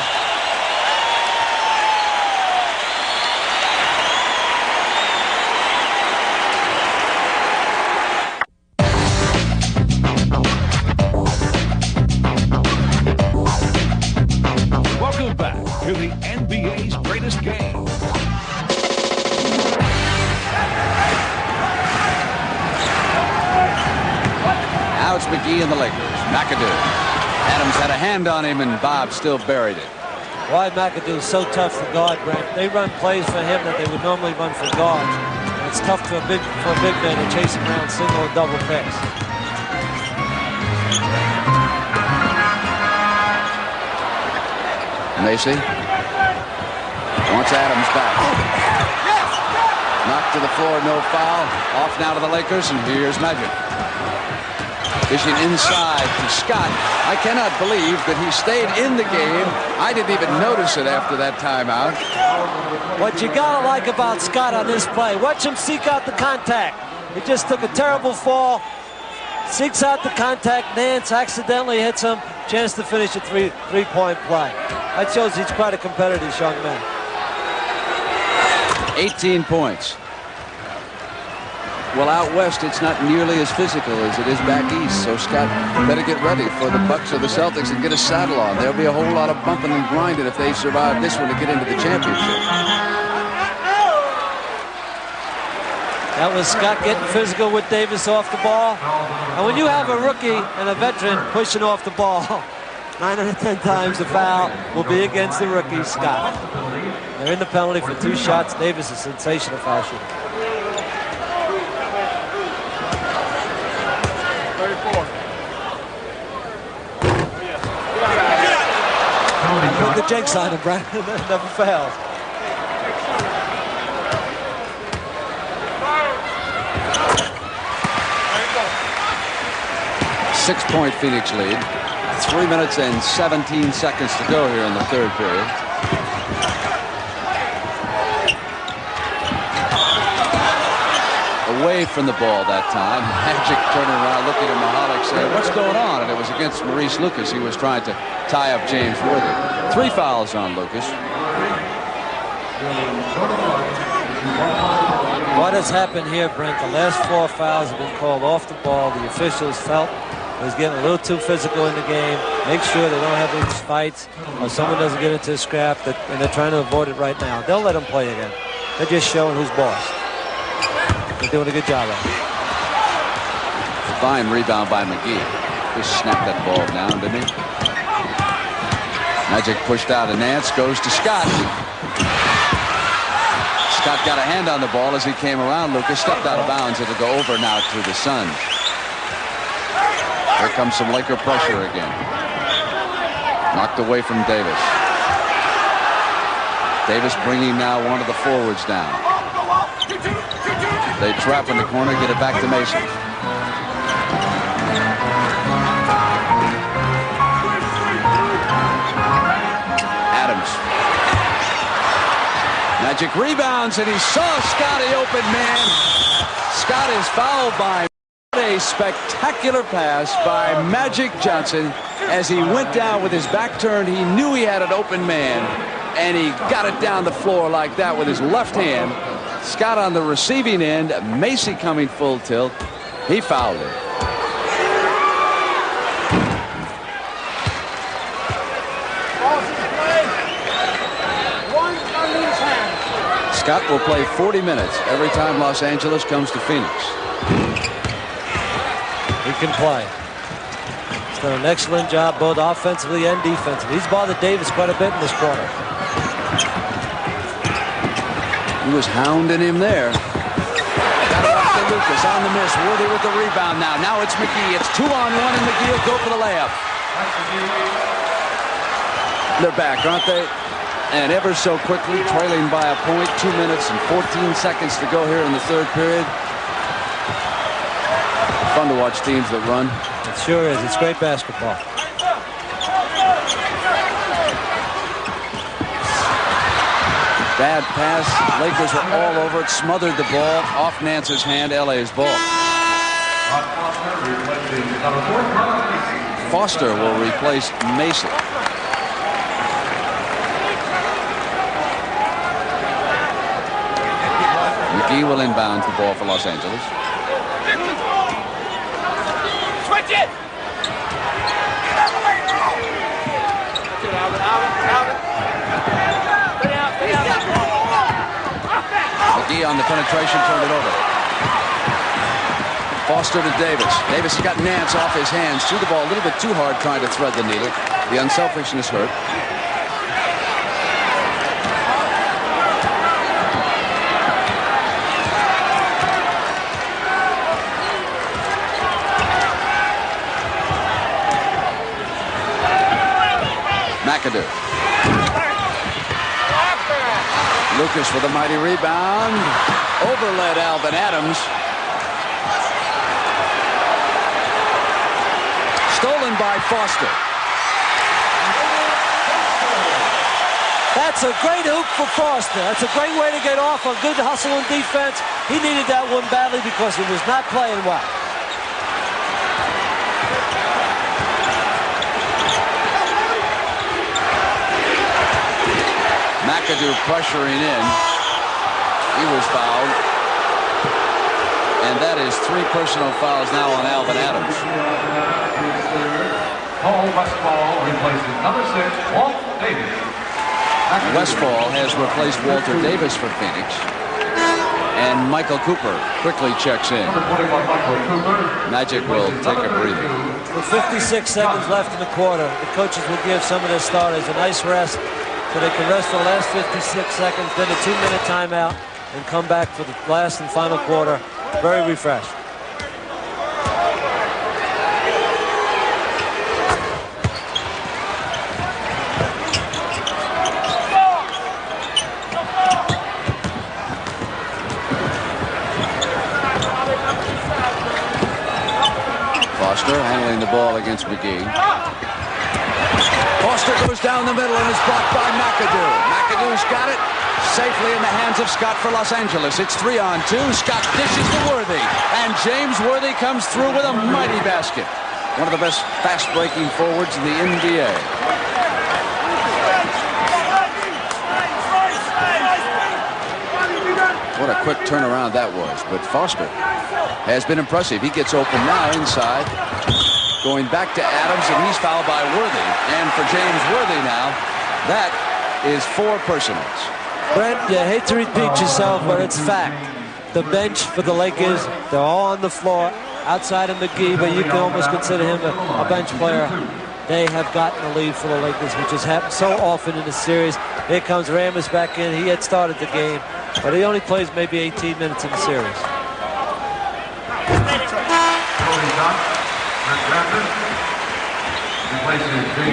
To the NBA's greatest game. Now it's McGee and the Lakers. McAdoo. Adams had a hand on him, and Bob still buried it. Why McAdoo is so tough for guard, Brent. They run plays for him that they would normally run for guards. And it's tough for a big man to chase him around single and double picks. Macy wants Adams back. Knocked to the floor, no foul. Off now to the Lakers, and here's Magic. Fishing inside to Scott. I cannot believe that he stayed in the game. I didn't even notice it after that timeout. What you gotta like about Scott on this play, watch him seek out the contact. He just took a terrible fall, seeks out the contact. Nance accidentally hits him. Chance to finish a three-point play. That shows he's quite a competitor, this young man. 18 points. Well, out west, it's not nearly as physical as it is back east, so Scott better get ready for the Bucks or the Celtics and get a saddle on. There'll be a whole lot of bumping and grinding if they survive this one to get into the championship. That was Scott getting physical with Davis off the ball. And when you have a rookie and a veteran pushing off the ball, 9 out of 10 times the foul will be against the rookie, Scott. They're in the penalty for 2 shots. Davis is a sensational foul shooter. 34. Put the jinx on him, Brad. Never fails. Six-point Phoenix lead. 3 minutes and 17 seconds to go here in the third period. Away from the ball that time. Magic turning around, looking at Mahalik, saying, "What's going on?" And it was against Maurice Lucas. He was trying to tie up James Worthy. 3 fouls on Lucas. What has happened here, Brent? The last 4 fouls have been called off the ball. The officials felt it was getting a little too physical in the game. Make sure they don't have these fights or someone doesn't get into a scrap, and they're trying to avoid it right now. They'll let them play again. They're just showing who's boss. They're doing a good job of it. Fine rebound by McGee. Just snapped that ball down, didn't he? Magic pushed out, and Nance goes to Scott. Scott got a hand on the ball as he came around. Lucas stepped out of bounds. It'll go over now to the Suns. Here comes some Laker pressure again. Knocked away from Davis. Davis bringing now one of the forwards down. They trap in the corner, get it back to Mason. Adams. Magic rebounds, and he saw Scotty open man. Scott is fouled by a spectacular pass by Magic Johnson. As he went down with his back turned, he knew he had an open man, and he got it down the floor like that with his left hand. Scott on the receiving end, Macy coming full tilt. He fouled him. Scott will play 40 minutes every time Los Angeles comes to Phoenix. He can play. He's done an excellent job both offensively and defensively. He's bothered Davis quite a bit in this quarter. He was hounding him there. Got it off to Lucas on the miss. Worthy with the rebound now. Now it's McGee. It's 2-on-1, and McGee will go for the layup. They're back, aren't they? And ever so quickly, trailing by a point. 2 minutes and 14 seconds to go here in the third period. Fun to watch teams that run. It sure is. It's great basketball. Bad pass. Lakers were all over it. Smothered the ball. Off Nance's hand. LA's ball. Foster will replace Mason. McGee will inbound the ball for Los Angeles. Switch it! McGee on the penetration, turned it over. Foster to Davis. Davis has got Nance off his hands. Threw the ball a little bit too hard trying to thread the needle. The unselfishness hurt. McAdoo. Lucas with a mighty rebound. Overled Alvin Adams. Stolen by Foster. That's a great hoop for Foster. That's a great way to get off a good hustle and defense. He needed that one badly because he was not playing well. McAdoo pressuring in. He was fouled. And that is 3 personal fouls now on Alvin Adams. Paul Westfall replaces number 6, Walt Davis. Westfall has replaced Walter Davis for Phoenix. And Michael Cooper quickly checks in. Magic will take a breather. With 56 seconds left in the quarter, the coaches will give some of their starters a nice rest so they can rest for the last 56 seconds, then a 2-minute timeout, and come back for the last and final quarter very refreshed. Foster handling the ball against McGee. Foster goes down the middle and is blocked by McAdoo. McAdoo's got it safely in the hands of Scott for Los Angeles. It's 3-on-2. Scott dishes to Worthy. And James Worthy comes through with a mighty basket. One of the best fast-breaking forwards in the NBA. What a quick turnaround that was. But Foster has been impressive. He gets open now inside. Going back to Adams, and he's fouled by Worthy. And for James Worthy now, that is 4 personals. Brent, you hate to repeat yourself, but it's fact. The bench for the Lakers, they're all on the floor outside of McGee, but you can almost consider him a bench player. They have gotten the lead for the Lakers, which has happened so often in the series. Here comes Ramos back in. He had started the game, but he only plays maybe 18 minutes in the series.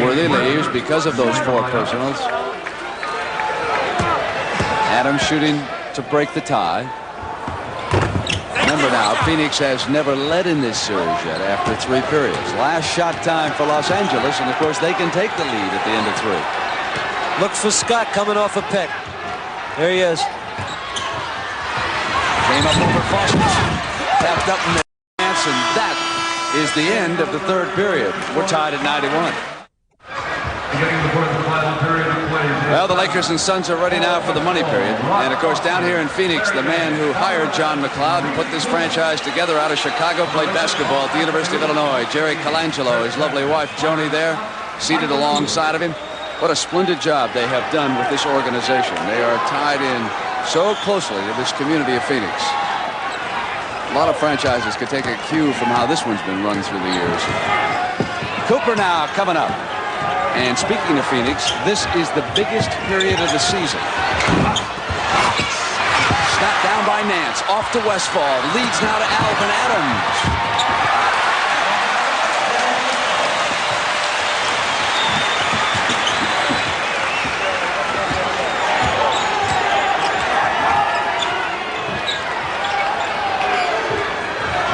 Worthy leaves because of those 4 personals. Adams shooting to break the tie. Remember now, Phoenix has never led in this series yet after 3 periods. Last shot time for Los Angeles, and of course they can take the lead at the end of 3. Look for Scott coming off a pick. There he is. Came up over Foster. Tapped up in the chance, and that is the end of the 3rd period. We're tied at 91. Well, the Lakers and Suns are ready now for the money period. And, of course, down here in Phoenix, the man who hired John McLeod and put this franchise together out of Chicago played basketball at the University of Illinois. Jerry Colangelo, his lovely wife, Joni, there, seated alongside of him. What a splendid job they have done with this organization. They are tied in so closely to this community of Phoenix. A lot of franchises could take a cue from how this one's been run through the years. Cooper now coming up. And speaking of Phoenix, this is the biggest period of the season. Snapped down by Nance. Off to Westfall. Leads now to Alvin Adams.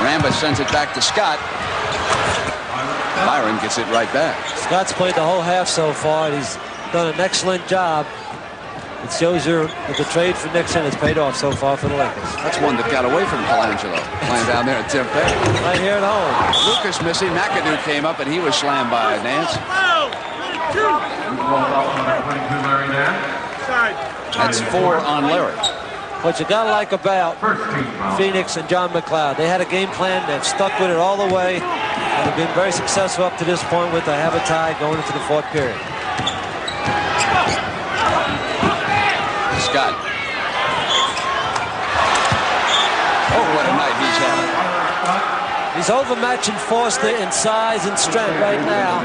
Rambis sends it back to Scott. Byron gets it right back. Scott's played the whole half so far, and he's done an excellent job. It shows you that the trade for Nixon has paid off so far for the Lakers. That's one that got away from Colangelo, playing down there at Tempe. Right here at home. Lucas missing. McAdoo came up, and he was slammed by Nance. That's 4 on Larry. What you gotta like about Phoenix and John McLeod, they had a game plan, they've stuck with it all the way, and have been very successful up to this point with a have a tie going into the 4th period. Scott. Oh, what a night he's having. He's overmatching Foster in size and strength right now.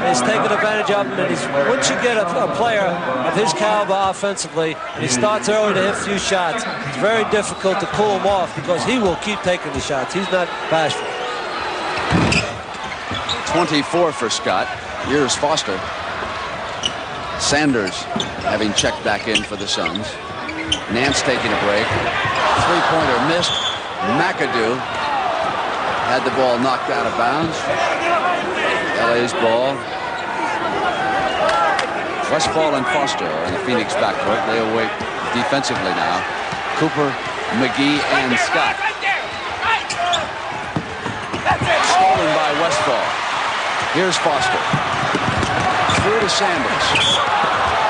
He's taking advantage of him, and once you get a player of his caliber offensively, and he starts early to hit a few shots, it's very difficult to pull him off because he will keep taking the shots. He's not bashful. 24 for Scott. Here's Foster. Sanders having checked back in for the Suns. Nance taking a break. Three-pointer missed. McAdoo had the ball knocked out of bounds. LA's ball. Westfall and Foster are in the Phoenix backcourt. They await defensively now. Cooper, McGee, and Scott. Stolen by Westfall. Here's Foster. Through to Sanders.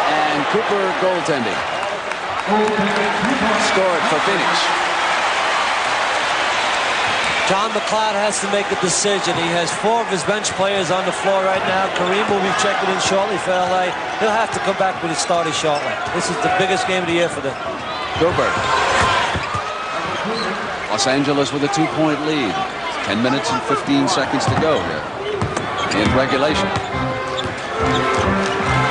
And Cooper goaltending. Scored for Phoenix. John McLeod has to make a decision. He has 4 of his bench players on the floor right now. Kareem will be checking in shortly for LA. He'll have to come back with his starter shortly. This is the biggest game of the year for them. Gilbert. Los Angeles with a 2-point lead. 10 minutes and 15 seconds to go here in regulation.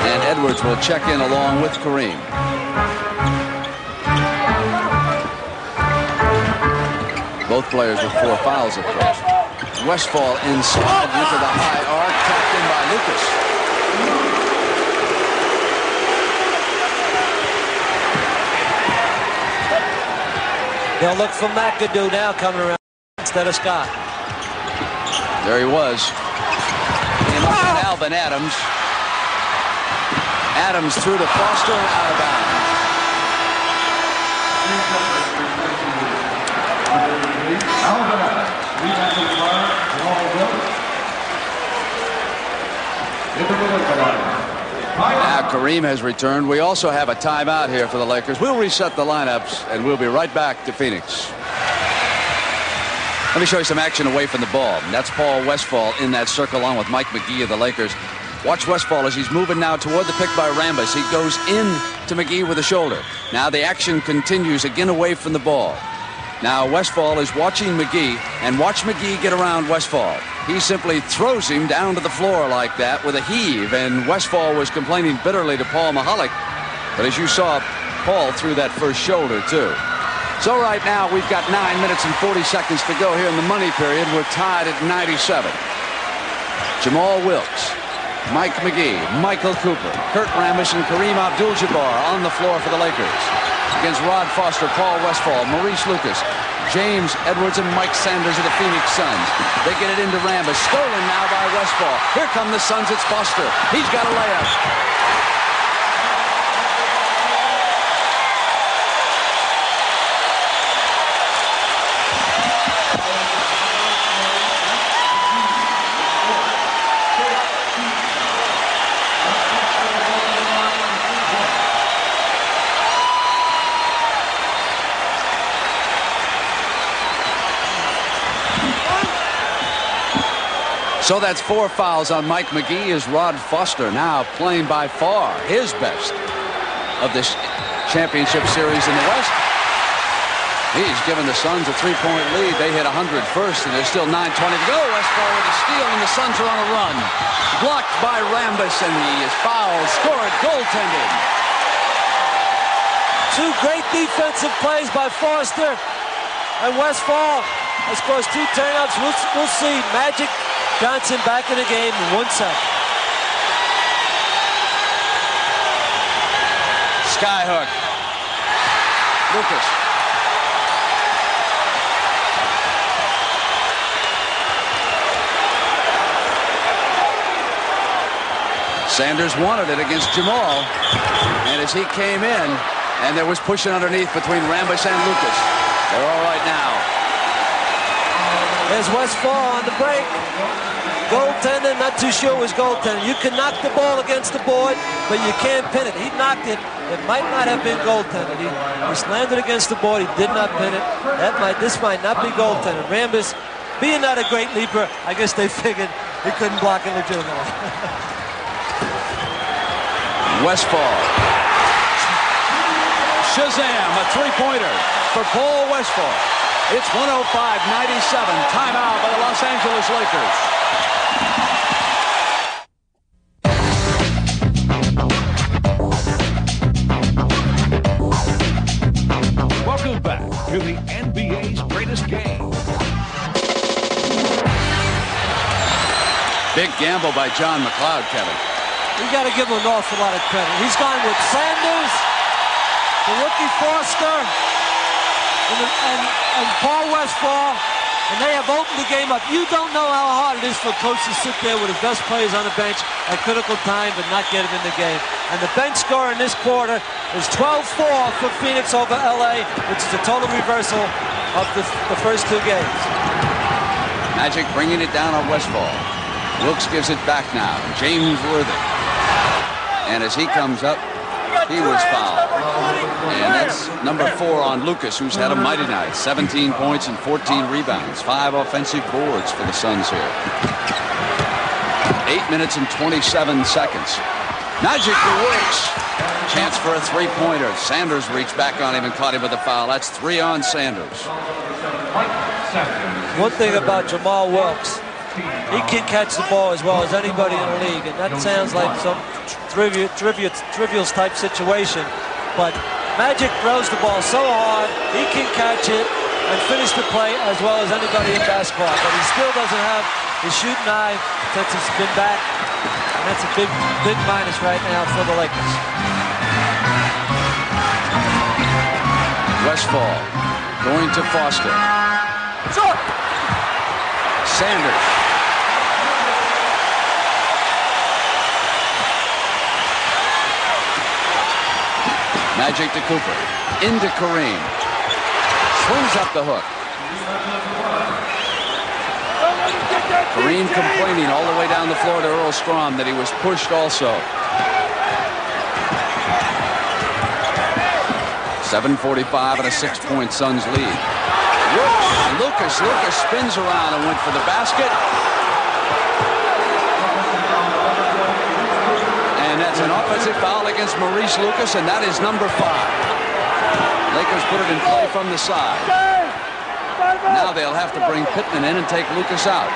And Edwards will check in along with Kareem. Both players with 4 fouls, of course. Westfall inside into the high arc, tapped in by Lucas. They'll look for McAdoo now coming around instead of Scott. There he was. In on Alvin Adams. Adams through to Foster and out of bounds. Now Kareem has returned. We also have a timeout here for the Lakers. We'll reset the lineups and we'll be right back to Phoenix. Let me show you some action away from the ball. That's Paul Westfall in that circle along with Mike McGee of the Lakers. Watch Westfall as he's moving now toward the pick by Rambis. He goes in to McGee with a shoulder. Now the action continues again away from the ball. Now Westfall is watching McGee, and watch McGee get around Westfall. He simply throws him down to the floor like that with a heave, and Westfall was complaining bitterly to Paul Mahalik. But as you saw, Paul threw that first shoulder too. So right now we've got 9 minutes and 40 seconds to go here in the money period. We're tied at 97. Jamal Wilkes, Mike McGee, Michael Cooper, Kurt Rambis, and Kareem Abdul-Jabbar on the floor for the Lakers. Against Rod Foster, Paul Westfall, Maurice Lucas, James Edwards, and Mike Sanders of the Phoenix Suns. They get it into Rambis. Stolen now by Westfall. Here come the Suns. It's Foster. He's got a layup. So that's 4 fouls on Mike McGee as Rod Foster now playing by far his best of this championship series in the West. He's given the Suns a 3-point lead. They hit 100 first, and there's still 9:20 to go. Westfall with a steal, and the Suns are on a run. Blocked by Rambis, and he is fouled. Scored. Goaltending. 2 great defensive plays by Foster and Westfall. Has caused 2 turnovers. We'll see Magic Johnson back in the game in 1 second. Skyhook. Lucas. Sanders wanted it against Jamal. And as he came in, and there was pushing underneath between Rambis and Lucas. They're all right now. There's Westfall on the break. Goaltender, not too sure it was goaltender. You can knock the ball against the board, but you can't pin it. He knocked it. It might not have been goaltender. He slammed it against the board. He did not pin it. This might not be goaltender. Rambis, being not a great leaper, I guess they figured he couldn't block it legitimately. Westfall. Shazam, a 3-pointer for Paul Westfall. It's 105-97. Timeout by the Los Angeles Lakers. Welcome back to the NBA's greatest game. Big gamble by John McLeod, Kevin. You got to give him an awful lot of credit. He's gone with Sanders, the rookie Foster and Paul Westphal, and they have opened the game up. You don't know how hard it is for a coach to sit there with his best players on the bench at critical time but not get him in the game. And the bench score in this quarter is 12-4 for Phoenix over LA, which is a total reversal of the first two games. Magic bringing it down on Westphal. Wilkes gives it back now. James Worthy. And as he comes up, he was fouled. And that's number 4 on Lucas, who's had a mighty night. 17 points and 14 rebounds. 5 offensive boards for the Suns here. 8 minutes and 27 seconds. Magic to Wilkes. Chance for a three-pointer. Sanders reached back on him and caught him with a foul. That's 3 on Sanders. One thing about Jamal Wilkes, he can catch the ball as well as anybody in the league, and that sounds like some trivial type situation, but Magic throws the ball so hard, he can catch it and finish the play as well as anybody in basketball, but he still doesn't have his shooting eye since he's been back, and that's a big minus right now for the Lakers. Westphal going to Foster. Sanders. Magic to Cooper. Into Kareem. Swings up the hook. Kareem complaining all the way down the floor to Earl Strom that he was pushed also. 7:45 and a 6-point Suns lead. Lucas spins around and went for the basket. And that's an offensive foul against Maurice Lucas, and that is number 5. Lakers put it in play from the side. Now they'll have to bring Pittman in and take Lucas out.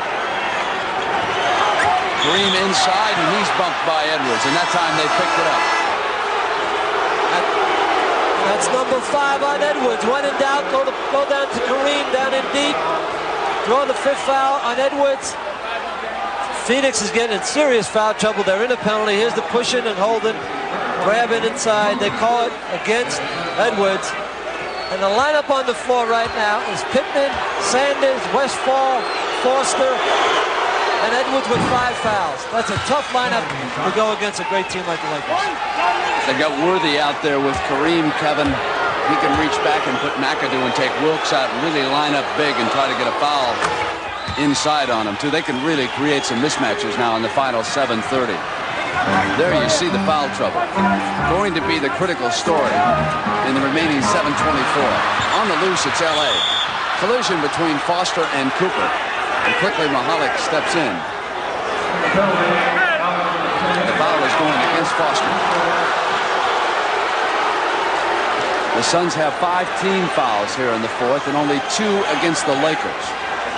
Kareem inside, and he's bumped by Edwards, and that time they picked it up. That's number 5 on Edwards. When in doubt, go down to Kareem, down in deep. Draw the 5th foul on Edwards. Phoenix is getting in serious foul trouble. They're in a penalty. Here's the pushing and holding. Grab it inside. They call it against Edwards. And the lineup on the floor right now is Pittman, Sanders, Westphal, Foster, and Edwards with 5 fouls. That's a tough lineup to go against a great team like the Lakers. They got Worthy out there with Kareem, Kevin. He can reach back and put McAdoo and take Wilkes out and really line up big and try to get a foul inside on him, too. They can really create some mismatches now in the final 7:30. There you see the foul trouble. Going to be the critical story in the remaining 7:24. On the loose, it's L.A. Collision between Foster and Cooper. And quickly Mahalik steps in. The foul is going against Foster. The Suns have 5 team fouls here in the 4th and only 2 against the Lakers.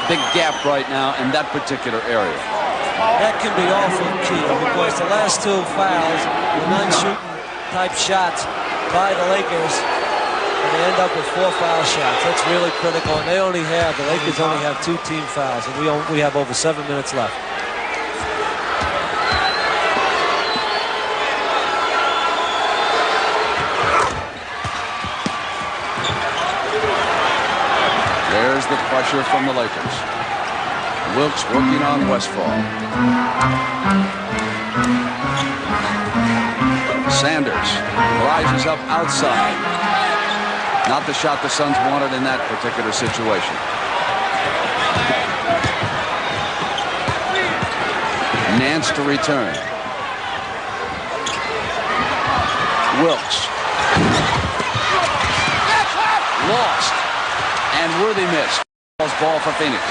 Big gap right now in that particular area. That can be awful key because the last 2 fouls were non-shooting type shots by the Lakers, and they end up with 4 foul shots. That's really critical, and the Lakers only have 2 team fouls, and we have over 7 minutes left. There's the pressure from the Lakers. Wilkes working on Westphal. Sanders rises up outside. Not the shot the Suns wanted in that particular situation. Nance to return. Wilkes. Lost. And Worthy missed. Ball for Phoenix.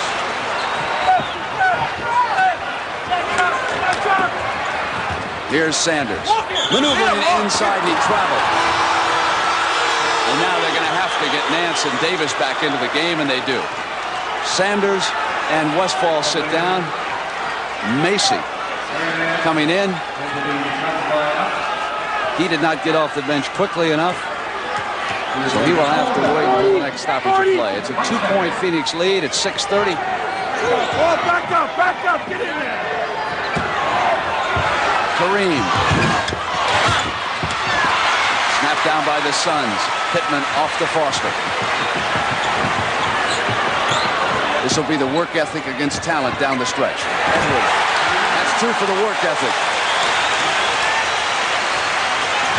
Here's Sanders. Maneuvering inside, and he traveled. And now they're going to have to get Nance and Davis back into the game, and they do. Sanders and Westphal sit down. Macy coming in. He did not get off the bench quickly enough. So he will have to wait until the next stoppage of play. It's a 2-point Phoenix lead. It's 6:30. Back up, get in there. Kareem. Snap down by the Suns. Pittman off to Foster. This will be the work ethic against talent down the stretch. Edwards. That's two for the work ethic.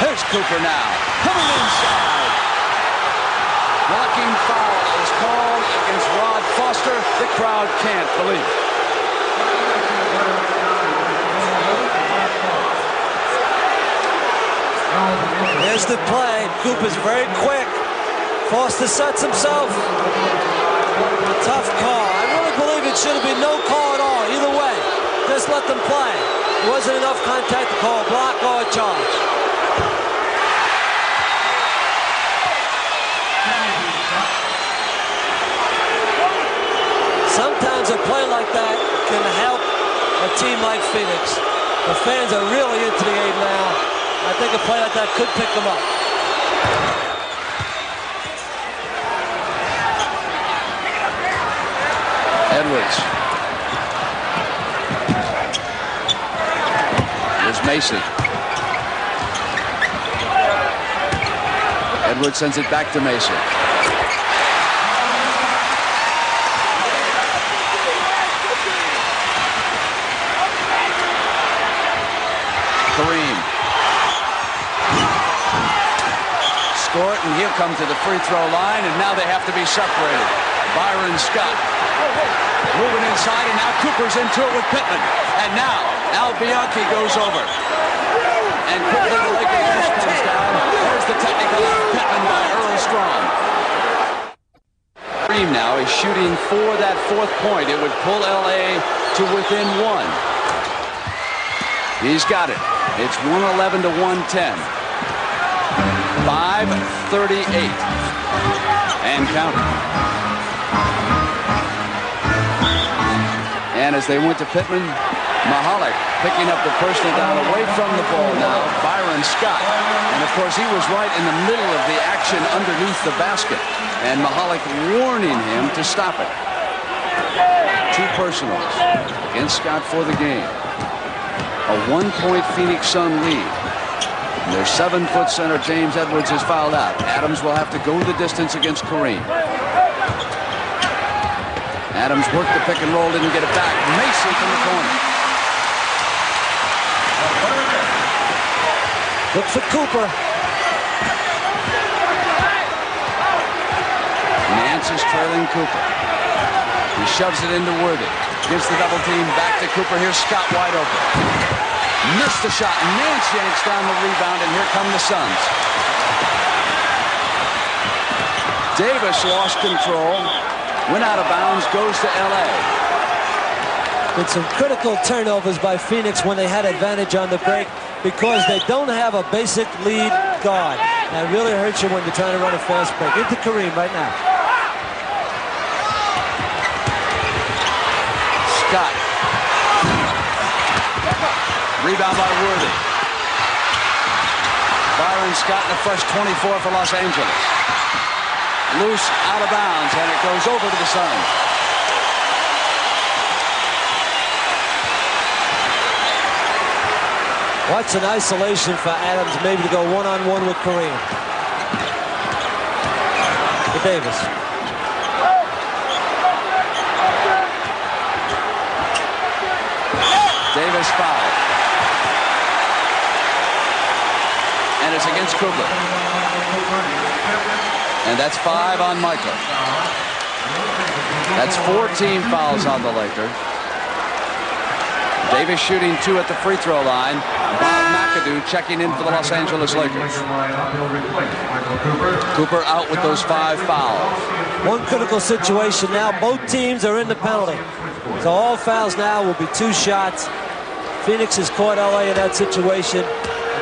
Here's Cooper now. Coming inside. Blocking foul is called against Rod Foster. The crowd can't believe it. Here's the play. Cooper's very quick. Foster sets himself. Tough call. I really believe it should have been no call at all. Either way, just let them play. There wasn't enough contact to call a block or a charge. Sometimes a play like that can help a team like Phoenix. The fans are really into the game now. I think a play like that could pick them up. Edwards. Here's Macy. Edwards sends it back to Macy. Kareem. Score it, and he'll come to the free throw line, and now they have to be separated. Byron Scott moving inside, and now Cooper's into it with Pittman. And now Al Bianchi goes over. And quickly the Lakers bench comes down. There's the technical out of Pittman by Earl Strong. Kareem now is shooting for that fourth point. It would pull LA to within one. He's got it. It's 111 to 110. 5:38. And counting. And as they went to Pittman, Mahalik picking up the personal down away from the ball now. Byron Scott. And of course, he was right in the middle of the action underneath the basket. And Mahalik warning him to stop it. Two personals against Scott for the game. A 1-point Phoenix Sun lead. And their 7-foot center, James Edwards, is fouled out. Adams will have to go the distance against Kareem. Adams worked the pick and roll, didn't get it back. Macy from the corner. Look for Cooper. Nance is trailing Cooper. He shoves it into Worthy. Gives the double team back to Cooper. Here's Scott wide open. Missed the shot. Nance yanks down the rebound, and here come the Suns. Davis lost control. Went out of bounds, goes to L.A. With some critical turnovers by Phoenix when they had advantage on the break because they don't have a basic lead guard. That really hurts you when you're trying to run a fast break. Into Kareem right now. Scott. Rebound by Worthy. Byron Scott in the first 24 for Los Angeles. Loose out of bounds, and it goes over to the Suns. Watch an isolation for Adams, maybe to go one-on-one with Kareem. To Davis. Davis fouled. And it's against Kugler. And that's 5 on Michael. That's 14 fouls on the Lakers. Davis shooting 2 at the free throw line. Bob McAdoo checking in for the Los Angeles Lakers. Cooper out with those 5 fouls. One critical situation now. Both teams are in the penalty. So all fouls now will be 2 shots. Phoenix has caught LA in that situation.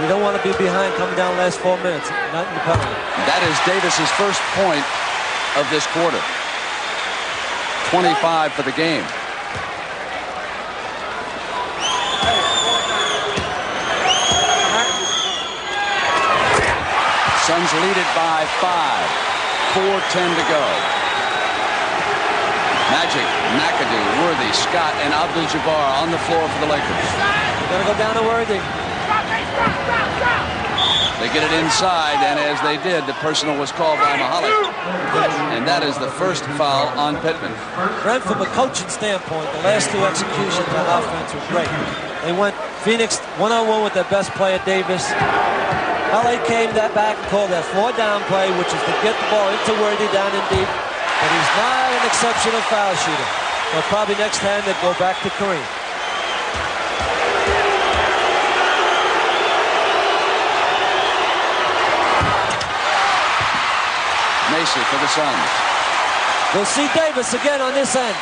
You don't want to be behind coming down the last 4 minutes. Not in the penalty. That is Davis's first point of this quarter. 25 for the game. Suns lead it by 5. 4:10 to go. Magic, McAdoo, Worthy, Scott, and Abdul-Jabbar on the floor for the Lakers. They're going to go down to Worthy. They get it inside, and as they did, the personal was called by Mahalik. And that is the first foul on Pittman. Brent, from a coaching standpoint, the last two executions on offense were great. They went Phoenix one-on-one with their best player, Davis. LA came back and called that 4-down play, which is to get the ball into Worthy down in deep. But he's not an exceptional foul shooter. So probably next time they'll go back to Kareem. Macy for the Suns. We'll see Davis again on this end.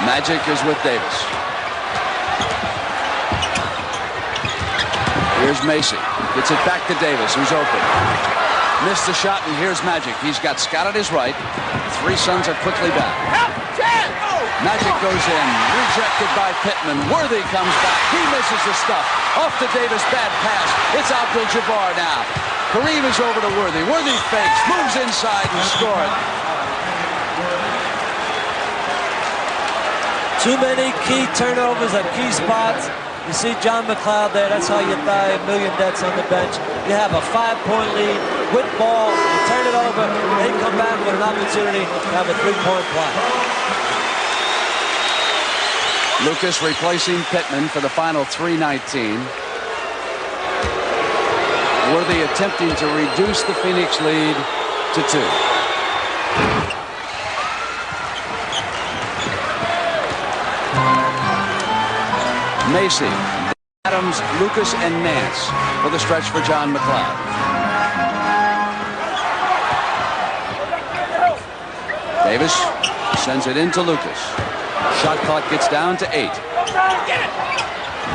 Magic is with Davis. Here's Macy. Gets it back to Davis, who's open. Missed the shot, and here's Magic. He's got Scott at his right. Three Suns are quickly back. Magic goes in. Rejected by Pittman. Worthy comes back. He misses the stuff. Off to Davis. Bad pass. It's Abdul-Jabbar now. Kareem is over to Worthy. Worthy fakes. Moves inside and scores. Too many key turnovers at key spots. You see John McLeod there. That's how you die a million deaths on the bench. You have a 5-point lead with ball. You turn it over. They come back with an opportunity to have a 3-point play. Lucas replacing Pittman for the final 3:19. Worthy attempting to reduce the Phoenix lead to 2. Macy, Adams, Lucas, and Nance for the stretch for John McLeod. Davis sends it into Lucas. Shot clock gets down to 8.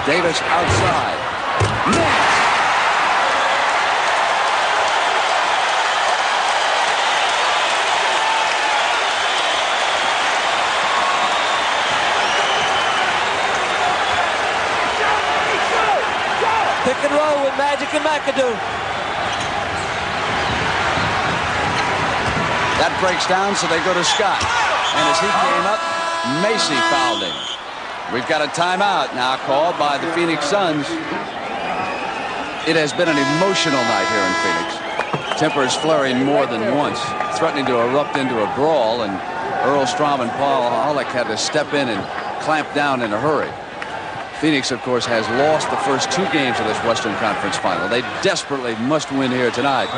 Davis outside. Nance. Pick and roll with Magic and McAdoo. That breaks down, so they go to Scott. And as he came up, Macy fouled him. We've got a timeout now called by the Phoenix Suns. It has been an emotional night here in Phoenix. Tempers flaring more than once, threatening to erupt into a brawl, and Earl Strom and Paul Halleck had to step in and clamp down in a hurry. Phoenix, of course, has lost the first 2 games of this Western Conference Final. They desperately must win here tonight.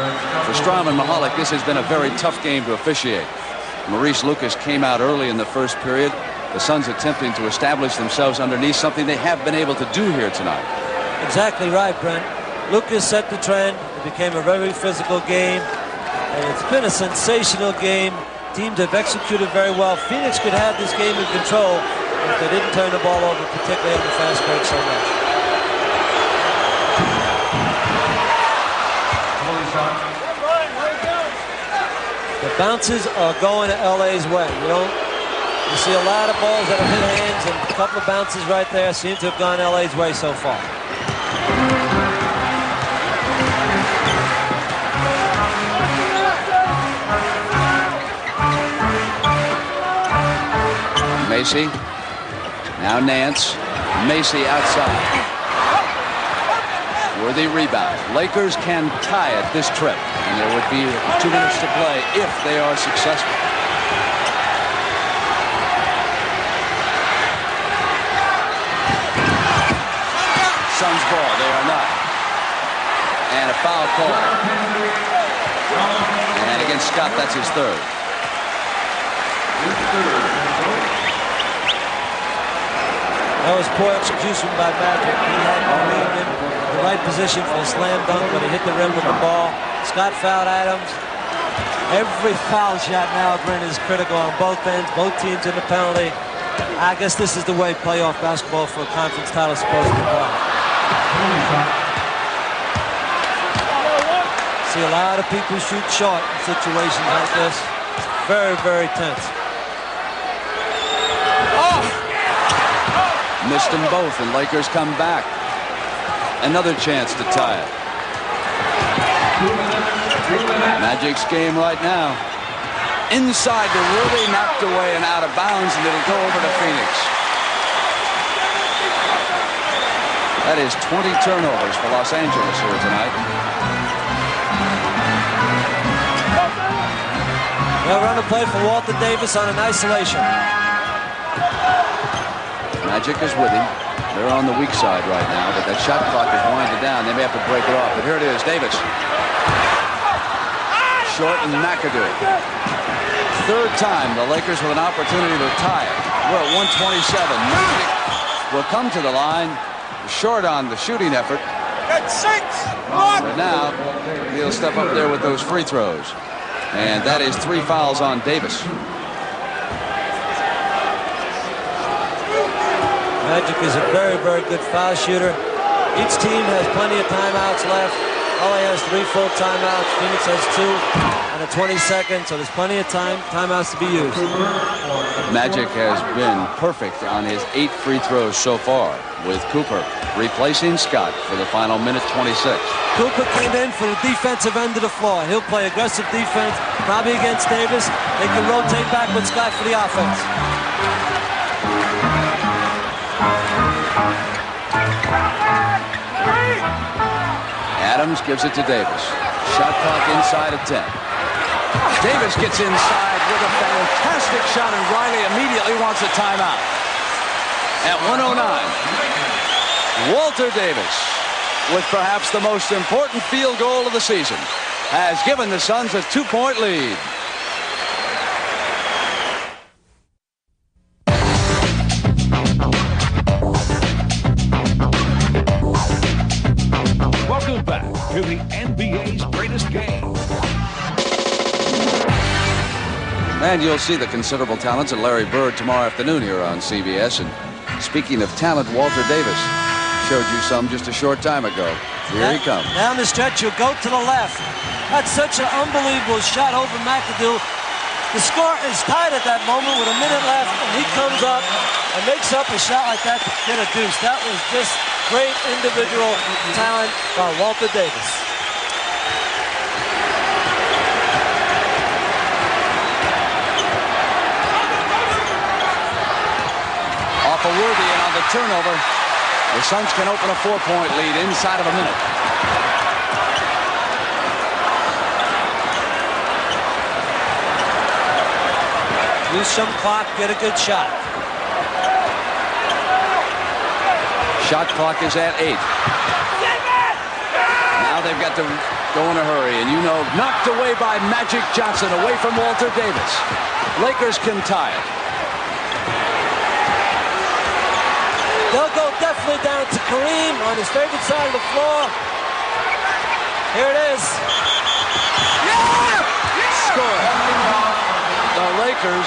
For Strom and Mahalik, this has been a very tough game to officiate. Maurice Lucas came out early in the first period. The Suns attempting to establish themselves underneath, something they have been able to do here tonight. Exactly right, Brent. Lucas set the trend. It became a very physical game. And it's been a sensational game. Teams have executed very well. Phoenix could have this game in control if they didn't turn the ball over, particularly on the fast break so much. The bounces are going to LA's way. You see a lot of balls that have hit hands, and a couple of bounces right there seem to have gone LA's way so far. Macy. Now Nance. Macy outside. Worthy rebound. Lakers can tie it this trip, and there would be 2 minutes to play if they are successful. Suns ball. They are not. And a foul call. And against Scott, that's his 3rd. That was poor execution by Magic. He had Kareem in the right position for a slam dunk, but he hit the rim with the ball. Scott fouled Adams. Every foul shot now, Brent, is critical on both ends, both teams in the penalty. I guess this is the way playoff basketball for a conference title is supposed to be. See a lot of people shoot short in situations like this. Very, very tense. Missed them both, and Lakers come back. Another chance to tie it. Magic's game right now. inside to Ruby, knocked away and out of bounds, and it'll go over to Phoenix. That is 20 turnovers for Los Angeles here tonight. They'll run a play for Walter Davis on an isolation. Magic is with him. They're on the weak side right now, but that shot clock is winding down. They may have to break it off, but here it is, Davis. Short and McAdoo. Third time the Lakers with an opportunity to tie it. We're at 127. Magic will come to the line, short on the shooting effort. But now he'll step up there with those free throws. And that is 3 fouls on Davis. Magic is a very, very good foul shooter. Each team has plenty of timeouts left. LA has 3 full timeouts. Phoenix has 2 and a 20-second, so there's plenty of timeouts to be used. Magic has been perfect on his 8 free throws so far, with Cooper replacing Scott for the final minute 26. Cooper came in for the defensive end of the floor. He'll play aggressive defense, probably against Davis. They can rotate back with Scott for the offense. Adams gives it to Davis. Shot clock inside of 10. Davis gets inside with a fantastic shot, and Riley immediately wants a timeout. At 109, Walter Davis, with perhaps the most important field goal of the season, has given the Suns a 2-point lead. Welcome back to the NBA's greatest game. And you'll see the considerable talents of Larry Bird tomorrow afternoon here on CBS. And speaking of talent, Walter Davis showed you some just a short time ago. Here he comes. Down the stretch, you'll go to the left. That's such an unbelievable shot over McAdoo. The score is tied at that moment with a minute left, and he comes up and makes up a shot like that to get a deuce. That was just great individual talent by Walter Davis. Off a Worthy, and on the turnover, the Suns can open a 4-point lead inside of a minute. Use some clock, get a good shot. Shot clock is at 8. Now they've got to go in a hurry, and you know, knocked away by Magic Johnson, away from Walter Davis. Lakers can tie it. They'll go definitely down to Kareem on his favorite side of the floor. Here it is. Score. The Lakers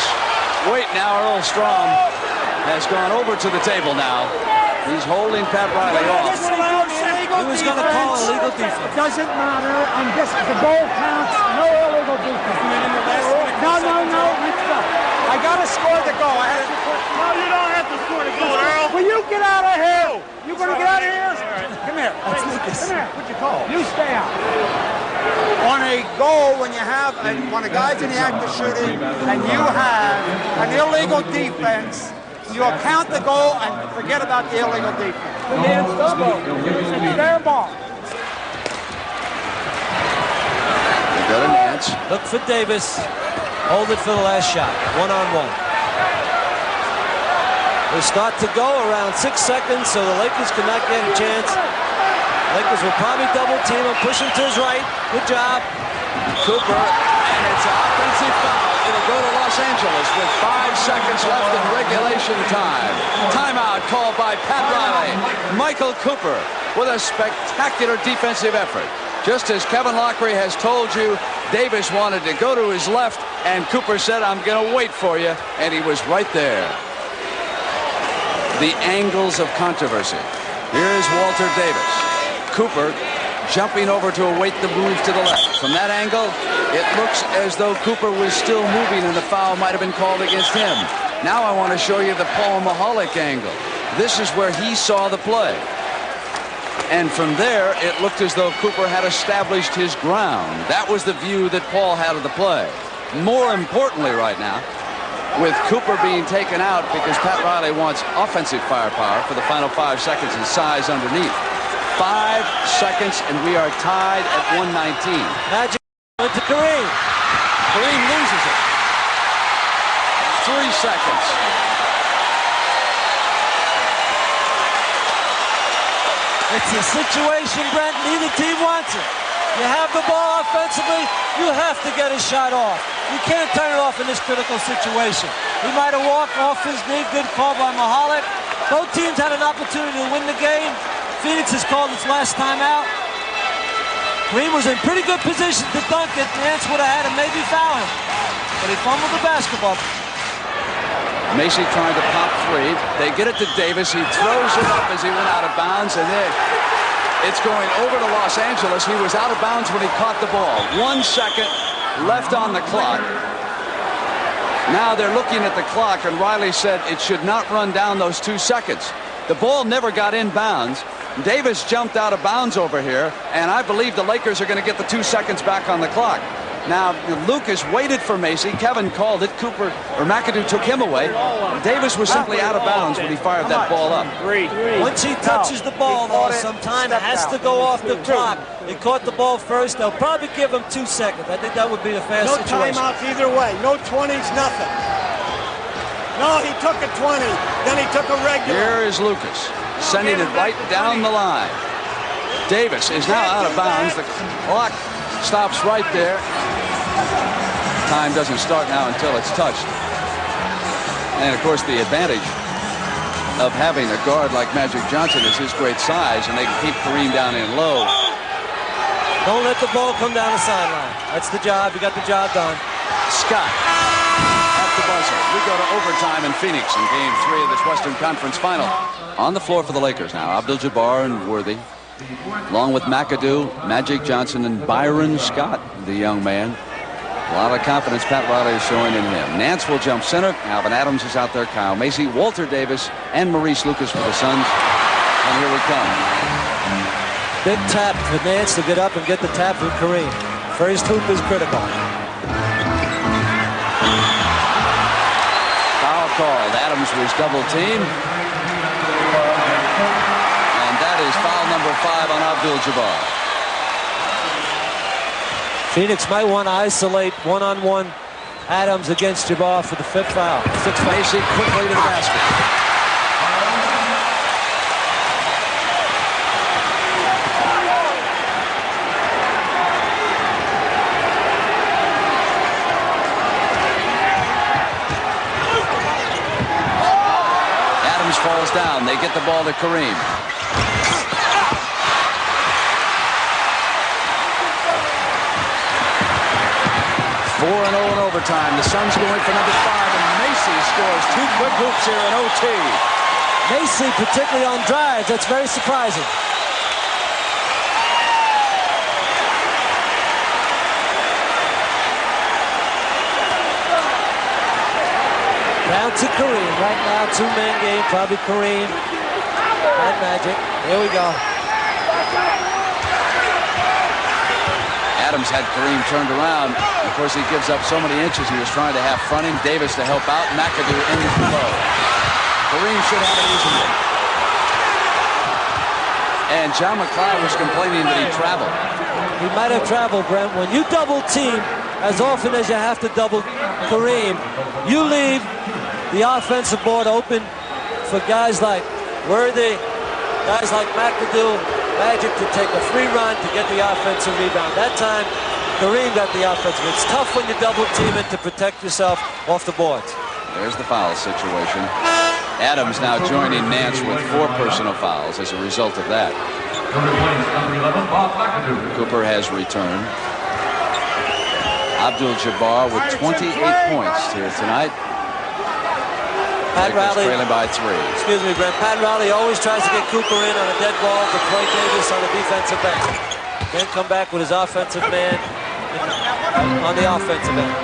wait now. Earl Strom has gone over to the table now. He's holding Pat Riley off. He was going to call illegal defense. Doesn't matter. The goal counts. No illegal defense. No. I got to score the goal. No, you don't have to score the goal, Earl. Will you get out of here? You going to get out of here? Come here. Come here. What'd you call? You stay out. On a goal, when a guy's in the act of shooting and you have an illegal defense, you'll count the goal and forget about the illegal defense. The man's double. It's their ball. They go to Nance. Look for Davis. Hold it for the last shot. 1-on-1. They start to go around 6 seconds, so the Lakers cannot get a chance. Lakers will probably double team him, push him to his right. Good job. Cooper, and it's an offensive foul. It'll go to Los Angeles with 5 seconds left in regulation time. Timeout called by Pat Riley. Michael Cooper with a spectacular defensive effort. Just as Kevin Lockery has told you, Davis wanted to go to his left, and Cooper said, I'm going to wait for you, and he was right there. The angles of controversy. Here's Walter Davis. Cooper jumping over to await the move to the left. From that angle, it looks as though Cooper was still moving and the foul might have been called against him. Now I want to show you the Paul Mahalik angle. This is where he saw the play. And from there, it looked as though Cooper had established his ground. That was the view that Paul had of the play. more importantly right now, with Cooper being taken out because Pat Riley wants offensive firepower for the final 5 seconds and size underneath. 5 seconds, and we are tied at 119. Magic went to Kareem. Kareem loses it. 3 seconds. It's a situation, Brent, neither team wants it. You have the ball offensively, you have to get a shot off. You can't turn it off in this critical situation. He might have walked off his knee, good call by Mahalik. Both teams had an opportunity to win the game. Phoenix has called its last time out. Kareem was in pretty good position to dunk it. Nance would have had him maybe foul him, but he fumbled the basketball. Macy trying to pop 3. They get it to Davis. He throws it up as he went out of bounds, and then it's going over to Los Angeles. He was out of bounds when he caught the ball. 1 second left on the clock. Now they're looking at the clock, and Riley said it should not run down those 2 seconds. The ball never got in bounds. Davis jumped out of bounds over here, and I believe the Lakers are going to get the 2 seconds back on the clock. Now, Lucas waited for Macy. Kevin called it. Cooper, or McAdoo, took him away. Davis was simply out of bounds when he fired that ball up. Once he touches the ball, though, sometime it has to go off the clock. He caught the ball first. They'll probably give him 2 seconds. I think that would be a fair situation. No timeouts either way. No 20s, nothing. No, he took a 20. Then he took a regular. Here is Lucas, sending it right down the line. Davis is now out of bounds. The clock stops right there. Time doesn't start now until it's touched. And, of course, the advantage of having a guard like Magic Johnson is his great size, and they can keep Kareem down in low. Don't let the ball come down the sideline. That's the job. You got the job done. Scott at the buzzer. We go to overtime in Phoenix in Game 3 of this Western Conference Final. On the floor for the Lakers now, Abdul-Jabbar and Worthy, along with McAdoo, Magic Johnson, and Byron Scott, the young man. A lot of confidence Pat Riley is showing in him. Nance will jump center. Alvin Adams is out there. Kyle Macy, Walter Davis, and Maurice Lucas for the Suns. And here we come. Big tap for Nance to get up and get the tap from Kareem. First hoop is critical. Foul called. Adams was double teamed. And that is foul number 5 on Abdul-Jabbar. Phoenix might want to isolate one-on-one Adams against Jabbar for the 5th foul. 6th foul. Macy quickly to the basket. Adams falls down. They get the ball to Kareem. 4-0 in overtime. The Suns going for number 5, and Macy scores 2 quick hoops here in OT. Macy, particularly on drives, that's very surprising. Down to Kareem. Right now, 2-man game. Probably Kareem and Magic. Here we go. Adams had Kareem turned around. Of course, he gives up so many inches. He was trying to have fronting. Davis to help out. McAdoo in below. Kareem should have an easy one. And John McLeod was complaining that he traveled. He might have traveled, Brent. When you double team as often as you have to double Kareem, you leave the offensive board open for guys like Worthy, guys like McAdoo, Magic to take a free run to get the offensive rebound. That time, Kareem got the offensive. It's tough when you double team it to protect yourself off the boards. There's the foul situation. Adams now joining Nance with 4 personal fouls as a result of that. Cooper has returned. Abdul-Jabbar with 28 points here tonight. Pat Riley trailing by 3. Excuse me, Brent. Pat Riley always tries to get Cooper in on a dead ball to play Davis on the defensive end. Then come back with his offensive man on the offensive end.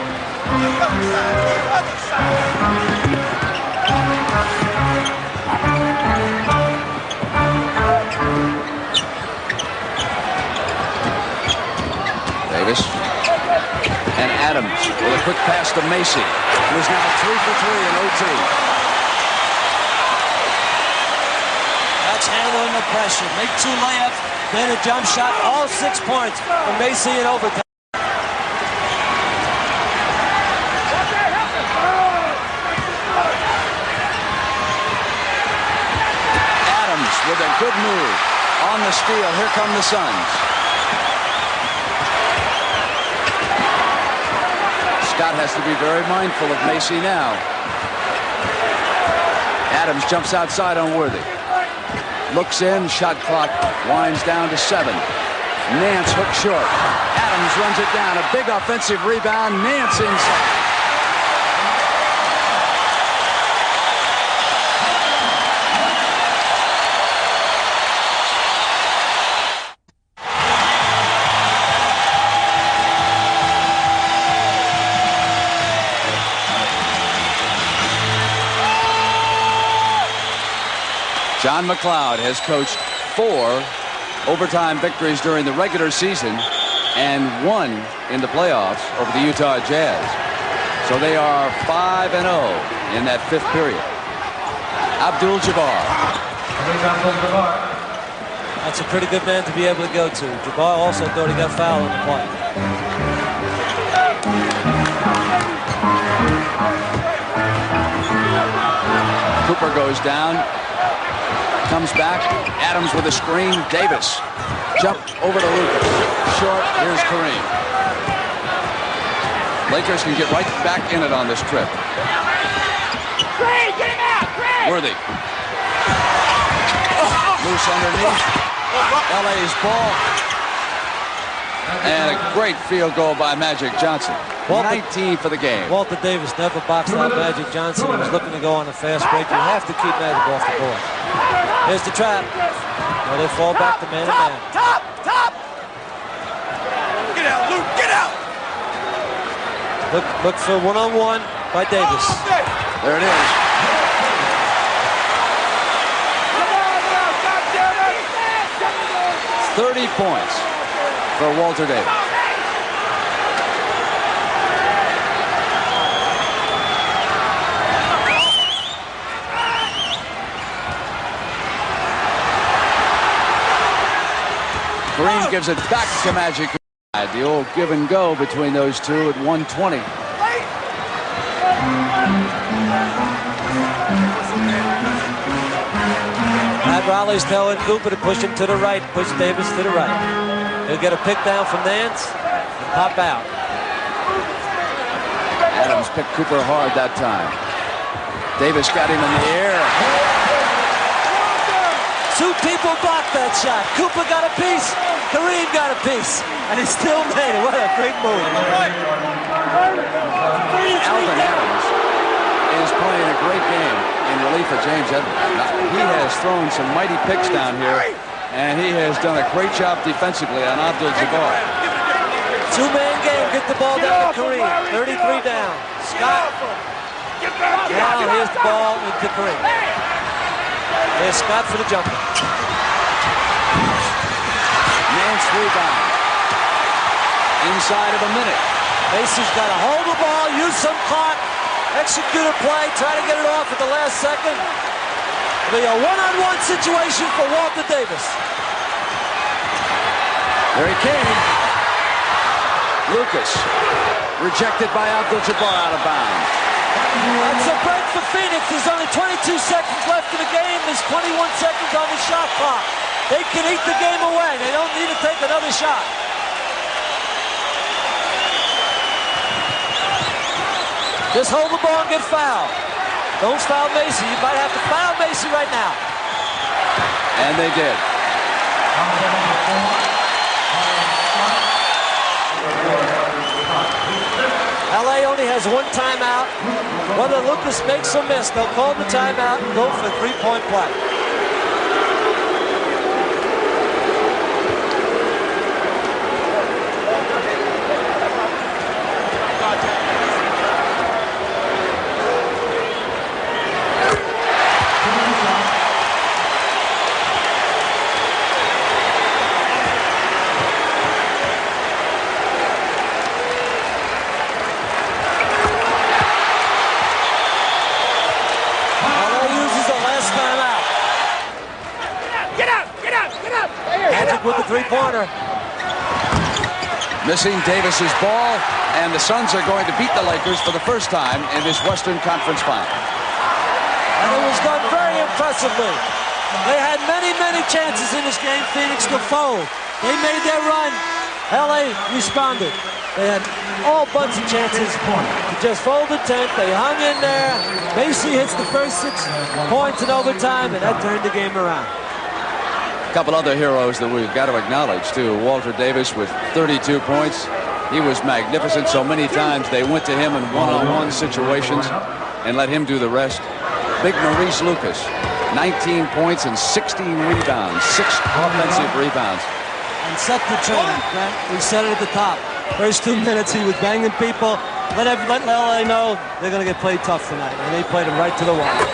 Davis And Adams with a quick pass to Macy, who is now 3 for 3 in OT. That's handling the pressure. Make 2 layups, then a jump shot. All 6 points for Macy in overtime. Adams with a good move on the steal. Here come the Suns. Scott has to be very mindful of Macy now. Adams jumps outside on Worthy. Looks in, shot clock winds down to 7. Nance hook short. Adams runs it down. A big offensive rebound. Nance inside. John McLeod has coached 4 overtime victories during the regular season and 1 in the playoffs over the Utah Jazz. So they are 5-0 in that 5th period. Abdul-Jabbar. That's a pretty good man to be able to go to. Jabbar also thought he got fouled on the play. Cooper goes down. Comes back. Adams with a screen. Davis. Jump over to Lucas. Short. Here's Kareem. Lakers can get right back in it on this trip. Get him out! Worthy. Loose underneath. LA's ball. And a great field goal by Magic Johnson. 19 for the game. Walter Davis never boxed out Magic Johnson. He was looking to go on a fast break. You have to keep Magic off the board. Here's the trap. Well, they fall back to man to man. Top! Get out, Luke! Get out! Look for one-on-one by Davis. There it is. It's 30 points for Walter Davis. Kareem gives it back to Magic. The old give and go between those two at 120. Matt Riley's telling Cooper to push him to the right, push Davis to the right. He'll get a pick down from Nance and pop out. Adams picked Cooper hard that time. Davis got him in the air. 2 people blocked that shot. Cooper got a piece. Kareem got a piece. And he still made it. What a great move. Alvin Adams is playing a great game in relief of James Edwards. Now, he has thrown some mighty picks down here, and he has done a great job defensively on Abdul-Jabbar. 2-man game. Get the ball down to Kareem. 33 down. Scott. Now here's the ball into Kareem. There's Scott for the jumper. Nance rebound. Inside of a minute. Macy's got to hold the ball, use some clock, execute a play, try to get it off at the last second. It'll be a one-on-one situation for Walter Davis. There he came. Lucas rejected by Abdul-Jabbar out of bounds. That's a break for Phoenix. There's only 22 seconds left in the game. There's 21 seconds on the shot clock. They can eat the game away. They don't need to take another shot. Just hold the ball and get fouled. Don't foul Macy. You might have to foul Macy right now. And they did. LA only has 1 timeout. Whether Lucas makes or miss, they'll call the timeout and go for a 3-point play. Missing Davis's ball, and the Suns are going to beat the Lakers for the first time in this Western Conference Final. And it was done very impressively. They had many, many chances in this game, Phoenix, to fold. They made their run. LA responded. They had all bunch of chances to just fold the tent. They hung in there. Macy hits the first 6 points in overtime, and that turned the game around. A couple other heroes that we've got to acknowledge, too. Walter Davis with 32 points. He was magnificent. So many times they went to him in one-on-one situations and let him do the rest. Big Maurice Lucas, 19 points and 16 rebounds, 6 offensive rebounds. And set the trend, Grant. We said it at the top. First 2 minutes, he was banging people. Let LA know they're going to get played tough tonight. And they played him right to the wire.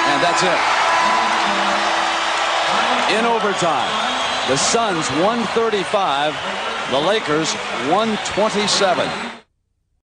And that's it. In overtime, the Suns 135, the Lakers 127.